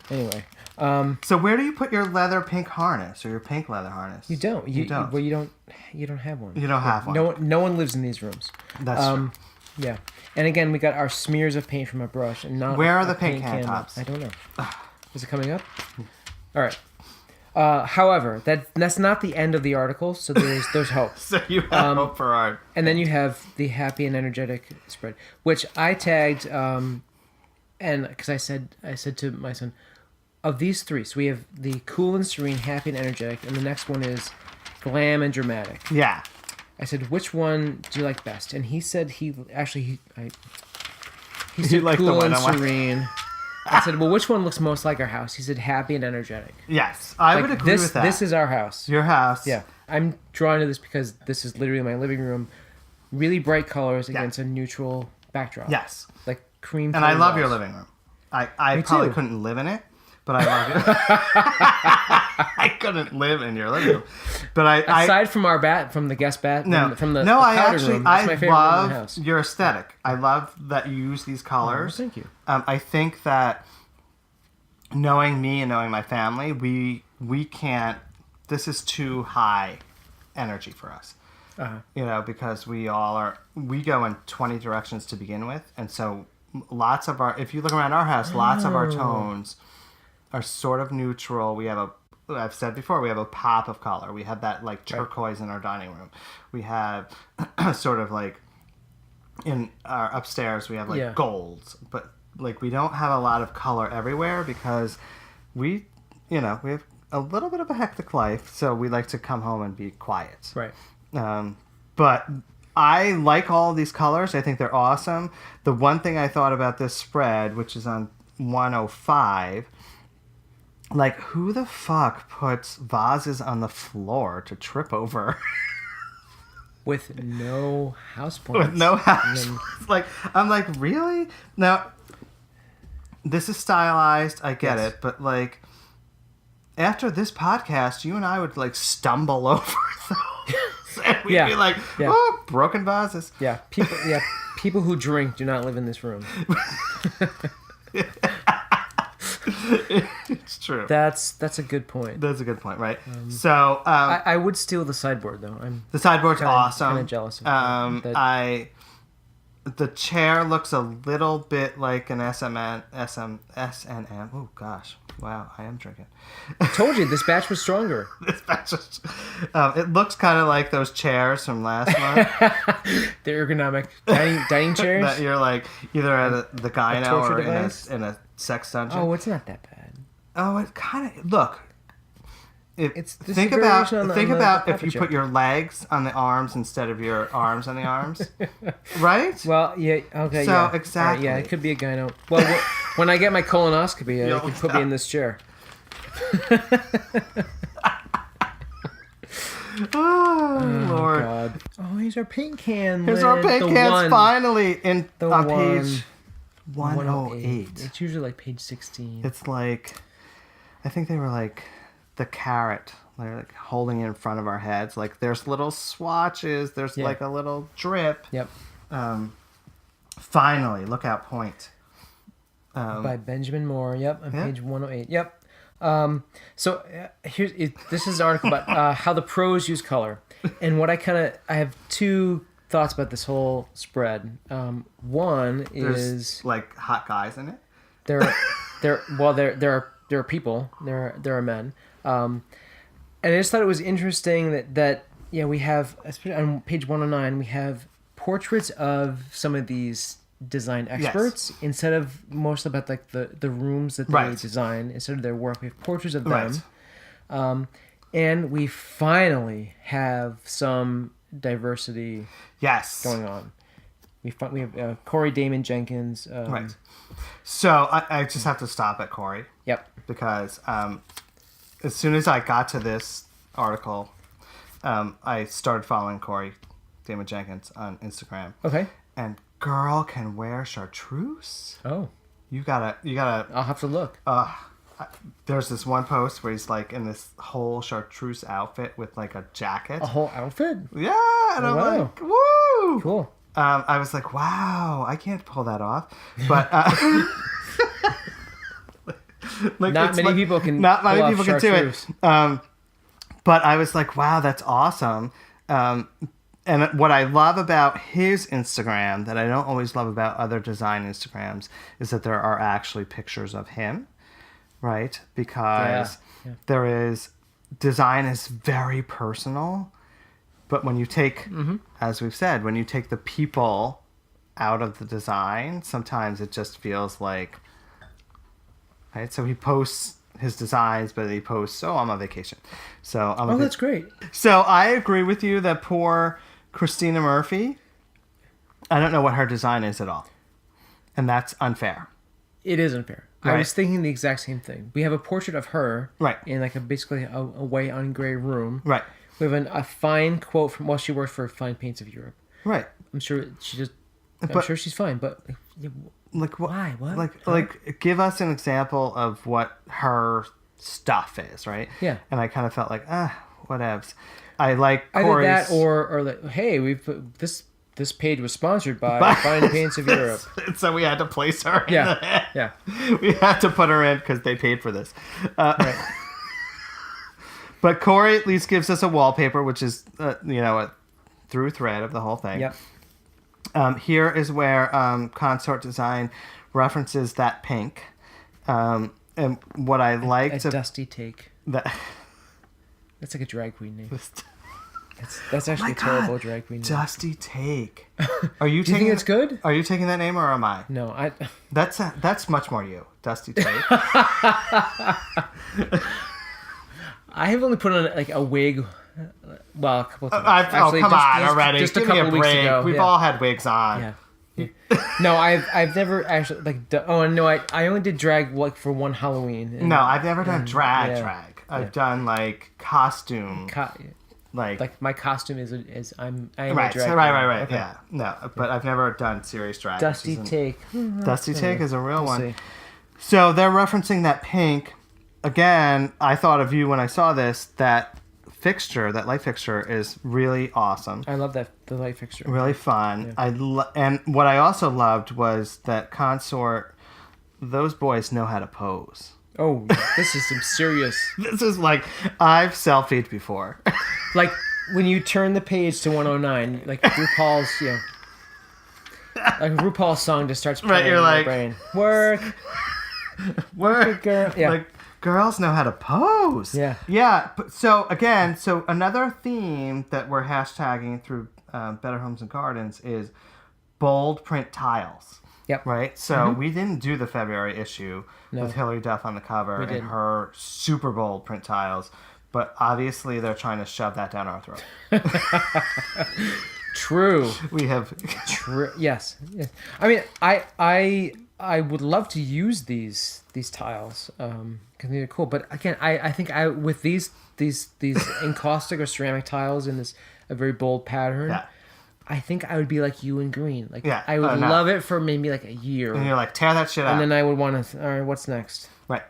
Anyway, so where do you put your leather pink harness or your pink leather harness? You don't. You don't. Well, you don't have one. You don't have one. No one lives in these rooms. That's true. Yeah, and again, we got our smears of paint from a brush, and not. Where are the paint can tops? I don't know. Is it coming up? All right. However, that's not the end of the article, so there's hope. So you have hope for art. And then you have the happy and energetic spread, which I tagged, and because I said to my son, of these three, so we have the cool and serene, happy and energetic, and the next one is glam and dramatic. Yeah. I said, which one do you like best? And he said he said cool and serene. I said, well, which one looks most like our house? He said, happy and energetic. Yes, I would agree with that. This is our house. Your house. Yeah. I'm drawn to this because this is literally my living room. Really bright colors against a neutral backdrop. Yes. Like cream. And I love your living room. I probably couldn't live in it, but I love it. I couldn't live in your living room. But aside from the guest bath, from the powder room, that's my favorite room in the house. Your aesthetic. I love that you use these colors. Oh, thank you. I think that knowing me and knowing my family, we can't. This is too high energy for us. Uh-huh. Because we go in 20 directions to begin with, and so lots of our, if you look around our house, lots of our tones are sort of neutral. We have I've said before, we have a pop of color. We have that like turquoise in our dining room. We have sort of like in our upstairs, we have like golds, but like we don't have a lot of color everywhere because we have a little bit of a hectic life. So we like to come home and be quiet. Right. But I like all of these colors. I think they're awesome. The one thing I thought about this spread, which is on 105, like who the fuck puts vases on the floor to trip over? With no house plants. With no house plants. Like, I'm like, really? Now, this is stylized. I get it. But like, after this podcast, you and I would like stumble over those. And we'd be like, oh, broken vases. Yeah, people who drink do not live in this room. It's true. That's a good point. That's a good point, right? So I would steal the sideboard though. The sideboard's awesome. Kind of jealous of that. The chair looks a little bit like an SNM. Oh gosh, wow! I am drinking. I told you this batch was stronger. It looks kind of like those chairs from last month. The ergonomic dining chairs. That you're like either at the gyno or in a sex dungeon. Oh, it's not that bad. Oh, it kind of look. Think about if you put your legs on the arms instead of your arms on the arms, right? Well, yeah, okay, so, yeah. exactly. Right, yeah, it could be a gyno. Well, when I get my colonoscopy, you can put me in this chair. Oh, Lord. God. Oh, here's our paint can. Here's our paint cans finally on page 108. It's usually like page 16. It's like, I think they were like the carrot. They're like holding it in front of our heads. Like there's little swatches. There's like a little drip. Yep. Finally, Lookout Point. By Benjamin Moore. Yep. On page 108. Yep. This is an article about how the pros use color. And what I have two thoughts about this whole spread. One is like hot guys in it. There are people. There are men. And I just thought it was interesting that we have, especially on page 109, we have portraits of some of these design experts instead of most about like the rooms that they design. Instead of their work, we have portraits of them. And we finally have some diversity going on. We have Corey Damon Jenkins. Right. So I just have to stop at Corey. Yep. Because as soon as I got to this article, I started following Corey Damon Jenkins on Instagram. Okay. And girl can wear chartreuse. Oh. You gotta. I'll have to look. There's this one post where he's like in this whole chartreuse outfit with like a jacket. A whole outfit? Yeah, and I'm like, woo! Cool. I was like, wow, I can't pull that off, but like, not many people can. Not many people can do it. But I was like, wow, that's awesome. And what I love about his Instagram that I don't always love about other design Instagrams is that there are actually pictures of him, right? Because design is very personal. But when you take, as we've said, when you take the people out of the design, sometimes it just feels like, right? So he posts his designs, but he posts, I'm on vacation. So that's great. So I agree with you that poor Christina Murphy, I don't know what her design is at all. And that's unfair. It is unfair. Right. I was thinking the exact same thing. We have a portrait of her in like basically a white on gray room. Right. We have a fine quote from, she works for Fine Paints of Europe. Right. I'm sure I'm sure she's fine, but like why? What? Like give us an example of what her stuff is, right? Yeah. And I kind of felt like, whatevs. I like Corey's... Either that or like, hey, we've put this page was sponsored by Fine Paints of Europe. So we had to place her in Yeah. We had to put her in because they paid for this. Right. But Corey at least gives us a wallpaper, which is, a through thread of the whole thing. Yep. Here is where Consort Design references that pink. And what I liked... A dusty take. That's like a drag queen name. That's actually a terrible drag queen name. Dusty Take. Are you Do you think it's good? Are you taking that name or am I? No, That's much more you. Dusty Take. I have only put on like a wig. Well, a couple of times. Actually, come on already. Just Give a couple me a weeks break. ago. We've all had wigs on. Yeah. No, I've never actually I only did drag like for one Halloween. No, I've never done drag. I've done like costume. Like my costume is I am a right, drag. Right. Okay. Yeah, no, but I've never done serious drag. Dusty Take. Dusty Take is a real one. See. So they're referencing that pink. Again, I thought of you when I saw this. That light fixture is really awesome. I love the light fixture. Really fun. Yeah. And what I also loved was that Consort, those boys know how to pose. Oh, this is some serious. This is like, I've selfied before. Like when you turn the page to 109, like RuPaul's, like RuPaul's song just starts playing you're in like, my brain. Work, girl. Yeah. Like, girls know how to pose. Yeah. Yeah. So another theme that we're hashtagging through Better Homes and Gardens is bold print tiles. Yep. Right? So we didn't do the February issue with Hilary Duff on the cover and her super bold print tiles, but obviously they're trying to shove that down our throat. True. We have... True. Yes. I mean, I would love to use these tiles because they're cool. But again, I think with these encaustic or ceramic tiles in a very bold pattern. Yeah. I think I would be like you in green. Like I would love it for maybe like a year. And you're like, tear that shit out. And then I would want to, all right, what's next? Right.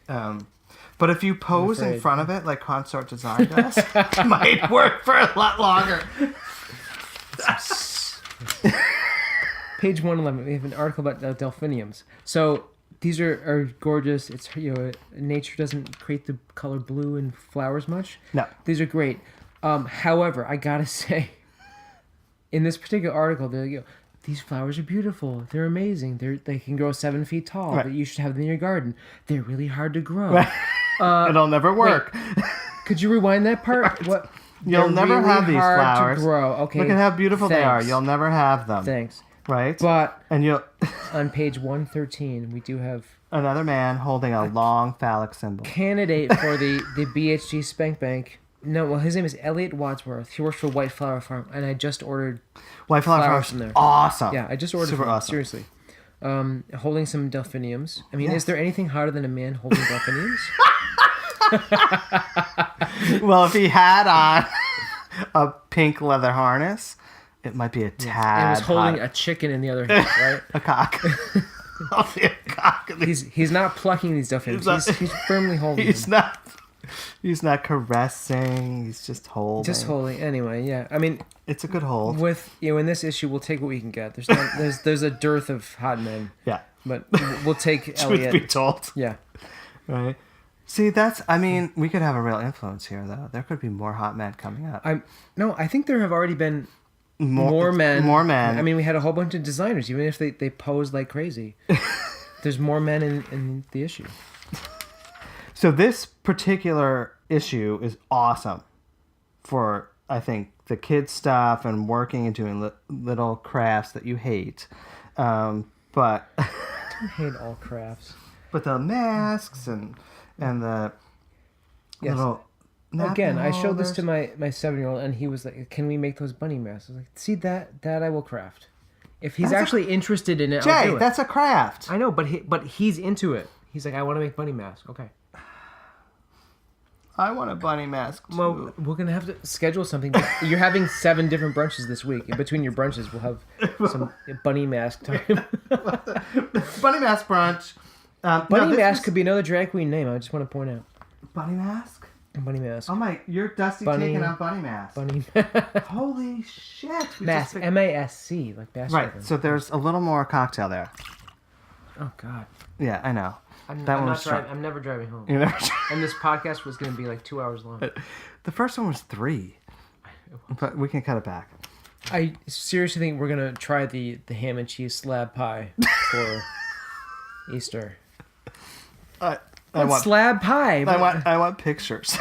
But if you pose in front of it like Consort Design does, it might work for a lot longer. Page 111, we have an article about delphiniums. So these are gorgeous. It's nature doesn't create the color blue in flowers much. No. These are great. However, I gotta say, in this particular article, they're like, these flowers are beautiful. They're amazing. They can grow 7 feet tall. But you should have them in your garden. They're really hard to grow. Right. It'll never work. Wait, could you rewind that part? Right. What? You'll never really have these hard flowers. To grow. Okay. Look at how beautiful they are. You'll never have them. Thanks. Right. But you'll on page 113, we do have another man holding a long phallic symbol. Candidate for the BHG Spank Bank. No, well, his name is Elliot Wadsworth. He works for White Flower Farm, and I just ordered White Flower Farm from there. Awesome. Yeah, I just ordered Super awesome. Seriously. Holding some delphiniums. I mean, is there anything hotter than a man holding delphiniums? Well, if he had on a pink leather harness, it might be a tad. And was holding hot. a chicken in the other hand, right? A cock. I'll see a cock. He's not plucking these delphiniums. He's firmly holding them. He's not caressing. He's just holding. Just holding. Anyway, yeah. I mean, it's a good hold. With in this issue, we'll take what we can get. There's a dearth of hot men. Yeah. But we'll take Elliot. Truth be told. Yeah. Right. See, we could have a real influence here, though. There could be more hot men coming up. I think there have already been more men. More men. I mean, we had a whole bunch of designers, even if they posed like crazy. There's more men in the issue. So this particular issue is awesome for, I think, the kids stuff and working and doing little crafts that you hate. But I don't hate all crafts. But the masks and the little again, I showed holders. this to my 7-year-old, and he was like, "Can we make those bunny masks?" I was like, "See that I will craft." If he's actually interested in it, I'll do it. That's a craft. I know, but he's into it. He's like, "I want to make bunny masks." Okay. I want a bunny mask too. Well, we're gonna have to schedule something. You're having 7 different brunches this week. In between your brunches, we'll have some bunny mask time. Bunny mask brunch. Bunny mask could be another drag queen name. I just want to point out. Bunny mask. Bunny mask. Oh my! You're Dusty taking out bunny mask. Bunny. Holy shit! Mask. MASC, like basketball. Right. So there's a little more cocktail there. Oh God. Yeah, I know. I'm never driving home. You're never. And this podcast was going to be like 2 hours long. The first one was 3, but we can cut it back. I seriously think we're gonna try the ham and cheese slab pie for Easter. I What's want slab pie? I want pictures.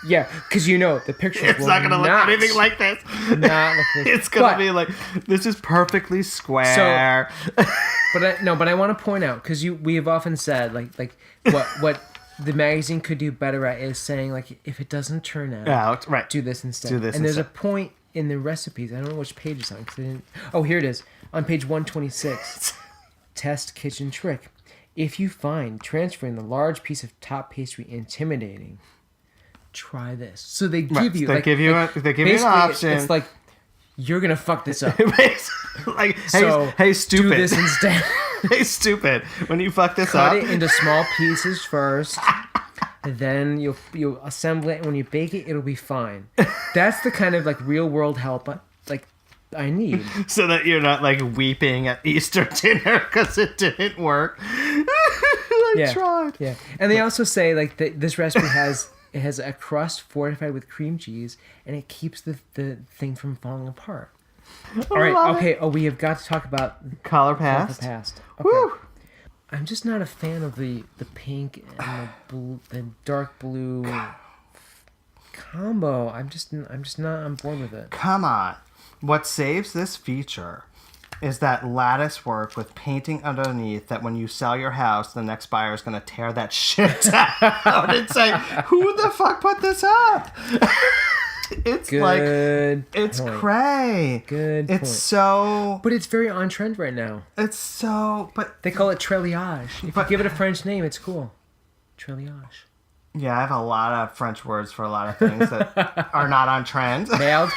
Yeah, because the pictures It's will not gonna look anything like this. Not look like It's gonna be like, this is perfectly square. But I want to point out, because we have often said like what the magazine could do better at is saying, like, if it doesn't turn out, right, do this instead. Do this and there's a instead. point in the recipes. I don't know which page it's on. 'Cause I didn't. Oh, here it is on page 126. Test kitchen trick. If you find transferring the large piece of top pastry intimidating, try this. So they give you they give you an option. It's like, you're gonna fuck this up. Like, So hey, stupid. do this instead. Hey, stupid. When you fuck this Cut up, it into small pieces first. And then you'll assemble it, and when you bake it, it'll be fine. That's the kind of like real world help I need. so that you're not like weeping at Easter dinner because it didn't work. I tried. Yeah, and they also say like this recipe has a crust fortified with cream cheese, and it keeps the thing from falling apart. All right, okay. Oh, we have got to talk about Color Past. Okay. Woo! I'm just not a fan of the pink and the dark blue combo. I'm just not on board with it. Come on. What saves this feature is that lattice work with painting underneath that when you sell your house, the next buyer is going to tear that shit out and say, who the fuck put this up? It's it's cray. Good It's point. so... But it's very on trend right now. It's so... But They call it treillage. If you give it a French name, it's cool. Treillage. yeah, I have a lot of French words for a lot of things that are not on trend. Nailed.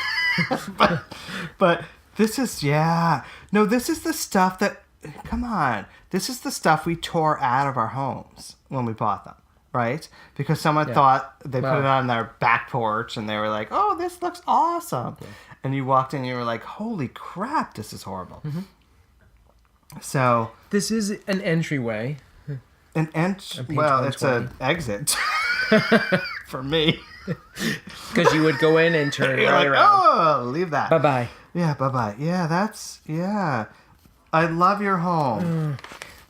But this is, no, this is the stuff that, come on, this is the stuff we tore out of our homes when we bought them, right? Because someone thought they put it on their back porch and they were like, oh, this looks awesome. Yeah. And you walked in and you were like, holy crap, this is horrible. Mm-hmm. So. This is an entryway. Well, it's an exit for me. Because you would go in and turn You're right like, around. oh, leave that. Bye-bye. Yeah, bye-bye. Yeah, I love your home.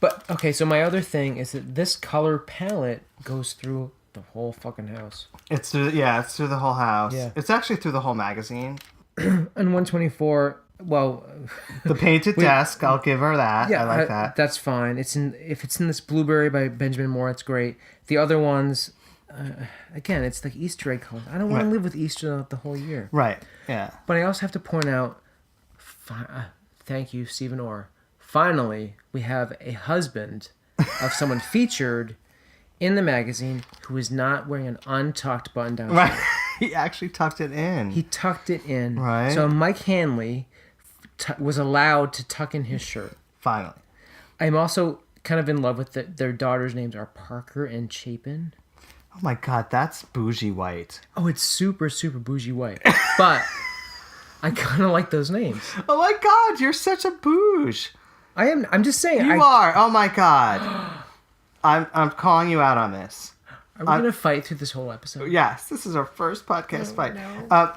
But, okay, so my other thing is that this color palette goes through the whole fucking house. It's through the whole house. Yeah. It's actually through the whole magazine. And 124, well... The painted desk, I'll give her that. Yeah, I like that. That's fine. If it's in this Blueberry by Benjamin Moore, it's great. The other ones... again, it's like Easter egg colors. I don't want to live with Easter the whole year. Right, yeah. But I also have to point out, thank you, Stephen Orr. Finally, we have a husband of someone featured in the magazine who is not wearing an untucked button-down shirt. Right. He actually tucked it in. He tucked it in. Right. So Mike Hanley was allowed to tuck in his shirt. Finally. I'm also kind of in love with their daughters' names are Parker and Chapin. Oh my god, that's bougie white. Oh, it's super, super bougie white. But I kind of like those names. Oh my god, you're such a bouge. I'm just saying. You are. Oh my god. I'm calling you out on this. Are we going to fight through this whole episode? Yes, this is our first podcast fight.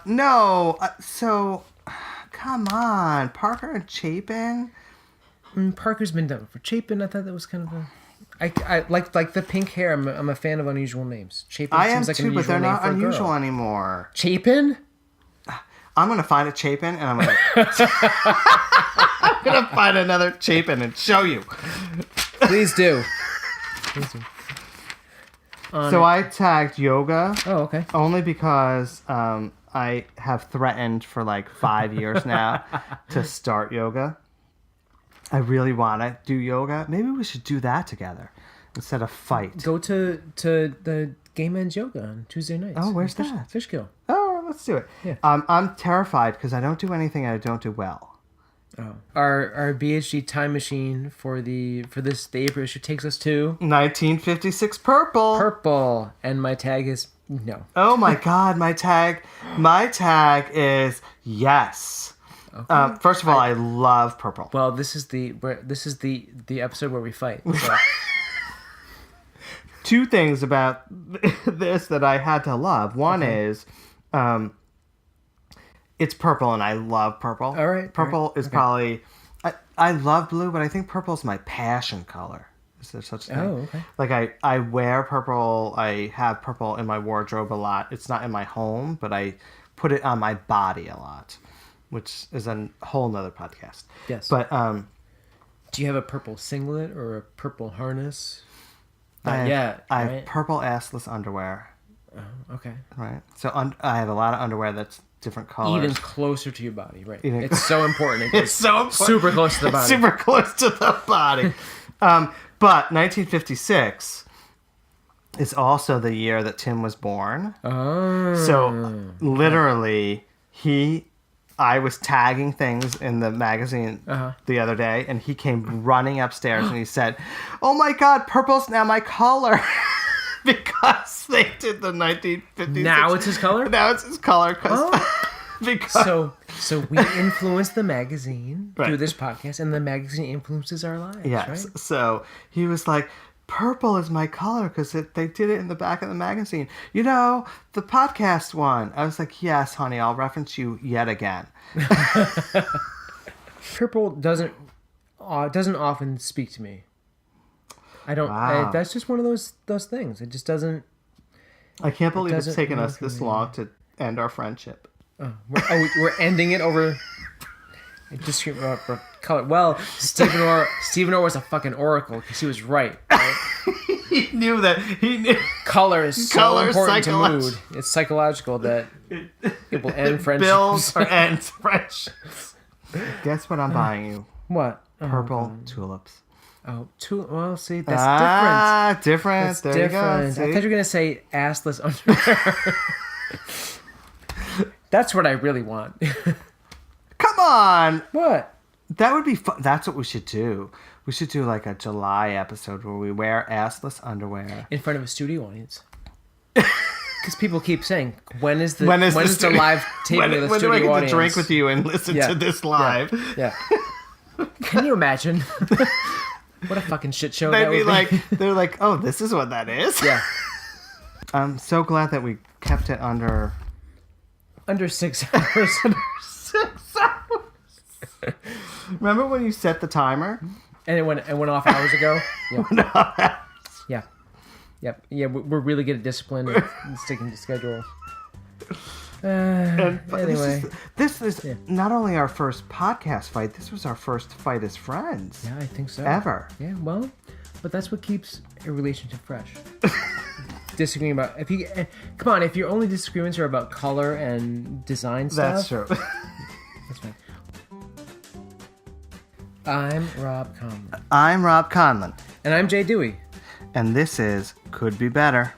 No. So, come on. Parker and Chapin? Parker's been done. For Chapin, I thought that was kind of a... I like the pink hair. I'm a fan of unusual names. Chapin seems like an unusual name for a girl. but they're not unusual anymore. Chapin? I'm going to find a Chapin and I'm going to find another Chapin and show you. Please do. So I tagged yoga. Oh, okay. Only because I have threatened for like 5 years now to start yoga. I really want to do yoga. Maybe we should do that together instead of fight. Go to the Gay Men's Yoga on Tuesday nights. Oh, where's that? Fishkill. Oh, let's do it. Yeah. I'm terrified because I don't do anything I don't do well. Oh. Our BHG time machine for the April issue takes us to 1956 purple. And my tag is no. Oh my god, my tag is yes. Okay. First of all, I love purple. Well, this is the episode where we fight. So. Two things about this that I had to love. One is, It's purple, and I love purple. All right. Purple is probably... I love blue, but I think purple is my passion color. Is there such a thing? Oh, okay. Like, I wear purple. I have purple in my wardrobe a lot. It's not in my home, but I put it on my body a lot, which is a whole nother podcast. Yes. But do you have a purple singlet or a purple harness? I have have purple assless underwear. Oh, okay. Right. So I have a lot of underwear that's different colors. Even closer to your body, right? It's so important. It's so important. Super close to the body. Super close to the body. But 1956 is also the year that Tim was born. Oh. So literally, I was tagging things in the magazine the other day, and he came running upstairs and he said, "Oh my God, purple's now my color." Because they did the 1956. Now it's his color? Now it's his color. So we influence the magazine through this podcast, and the magazine influences our lives, yes. Right? So he was like, purple is my color because they did it in the back of the magazine. You know, the podcast one. I was like, yes, honey, I'll reference you yet again. Purple doesn't often speak to me. I don't. Wow. That's just one of those things. It just doesn't. I can't believe it's taken us this long to end our friendship. We're ending it over. Just color. Well, Stephen Orr was a fucking oracle because he was right. He knew that. Color is so important to mood. It's psychological that it will end friendships. Build or end friendships. Guess what I'm buying you? What? Purple tulips. Oh, well, see, that's different. Different. That's there different. You go. I thought you were going to say assless underwear. That's what I really want. Come on. What? That would be fun. That's what we should do. We should do like a July episode where we wear assless underwear. In front of a studio audience. Because people keep saying, when is the live taping of the studio audience? When do I get to drink with you and listen to this live? Yeah. Can you imagine? What a fucking shit show that would be. They're like, oh, this is what that is? Yeah. I'm so glad that we kept it under 6 hours. 6 hours. Remember when you set the timer? And it went off hours ago? Yeah. Yeah. Yep. Yeah, we're really good at discipline and sticking to schedules. Anyway. This is not only our first podcast fight, this was our first fight as friends. Yeah, I think so. Ever. Yeah, well, but that's what keeps a relationship fresh. Disagreeing about... Come on, if your only disagreements are about color and design stuff... That's true. That's fine. I'm Rob Conlon. I'm Rob Conlon. And I'm Jay Dewey. And this is Could Be Better.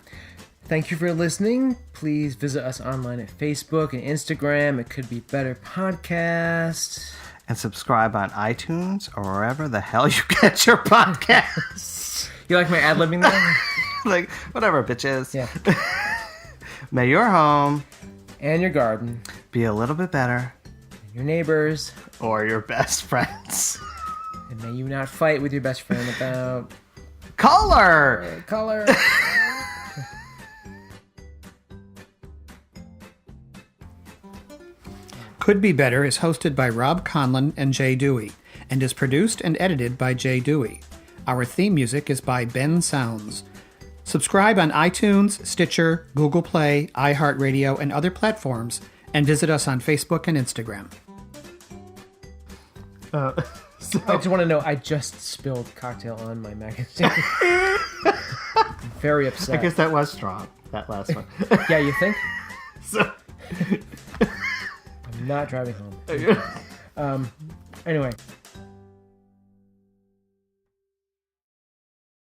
Thank you for listening. Please visit us online at Facebook and Instagram. It Could Be Better Podcast. And subscribe on iTunes or wherever the hell you get your podcasts. You like my ad-libbing there? Like, whatever, bitches. Yeah. May your home and your garden be a little bit better. Your neighbors. Or your best friends. And may you not fight with your best friend about... Color! Color. Could Be Better is hosted by Rob Conlon and Jay Dewey, and is produced and edited by Jay Dewey. Our theme music is by Ben Sounds. Subscribe on iTunes, Stitcher, Google Play, iHeartRadio, and other platforms, and visit us on Facebook and Instagram. I just want to know, I just spilled cocktail on my magazine. Very upset. I guess that was strong, that last one. Yeah, you think? So... I'm not driving home. Anyway.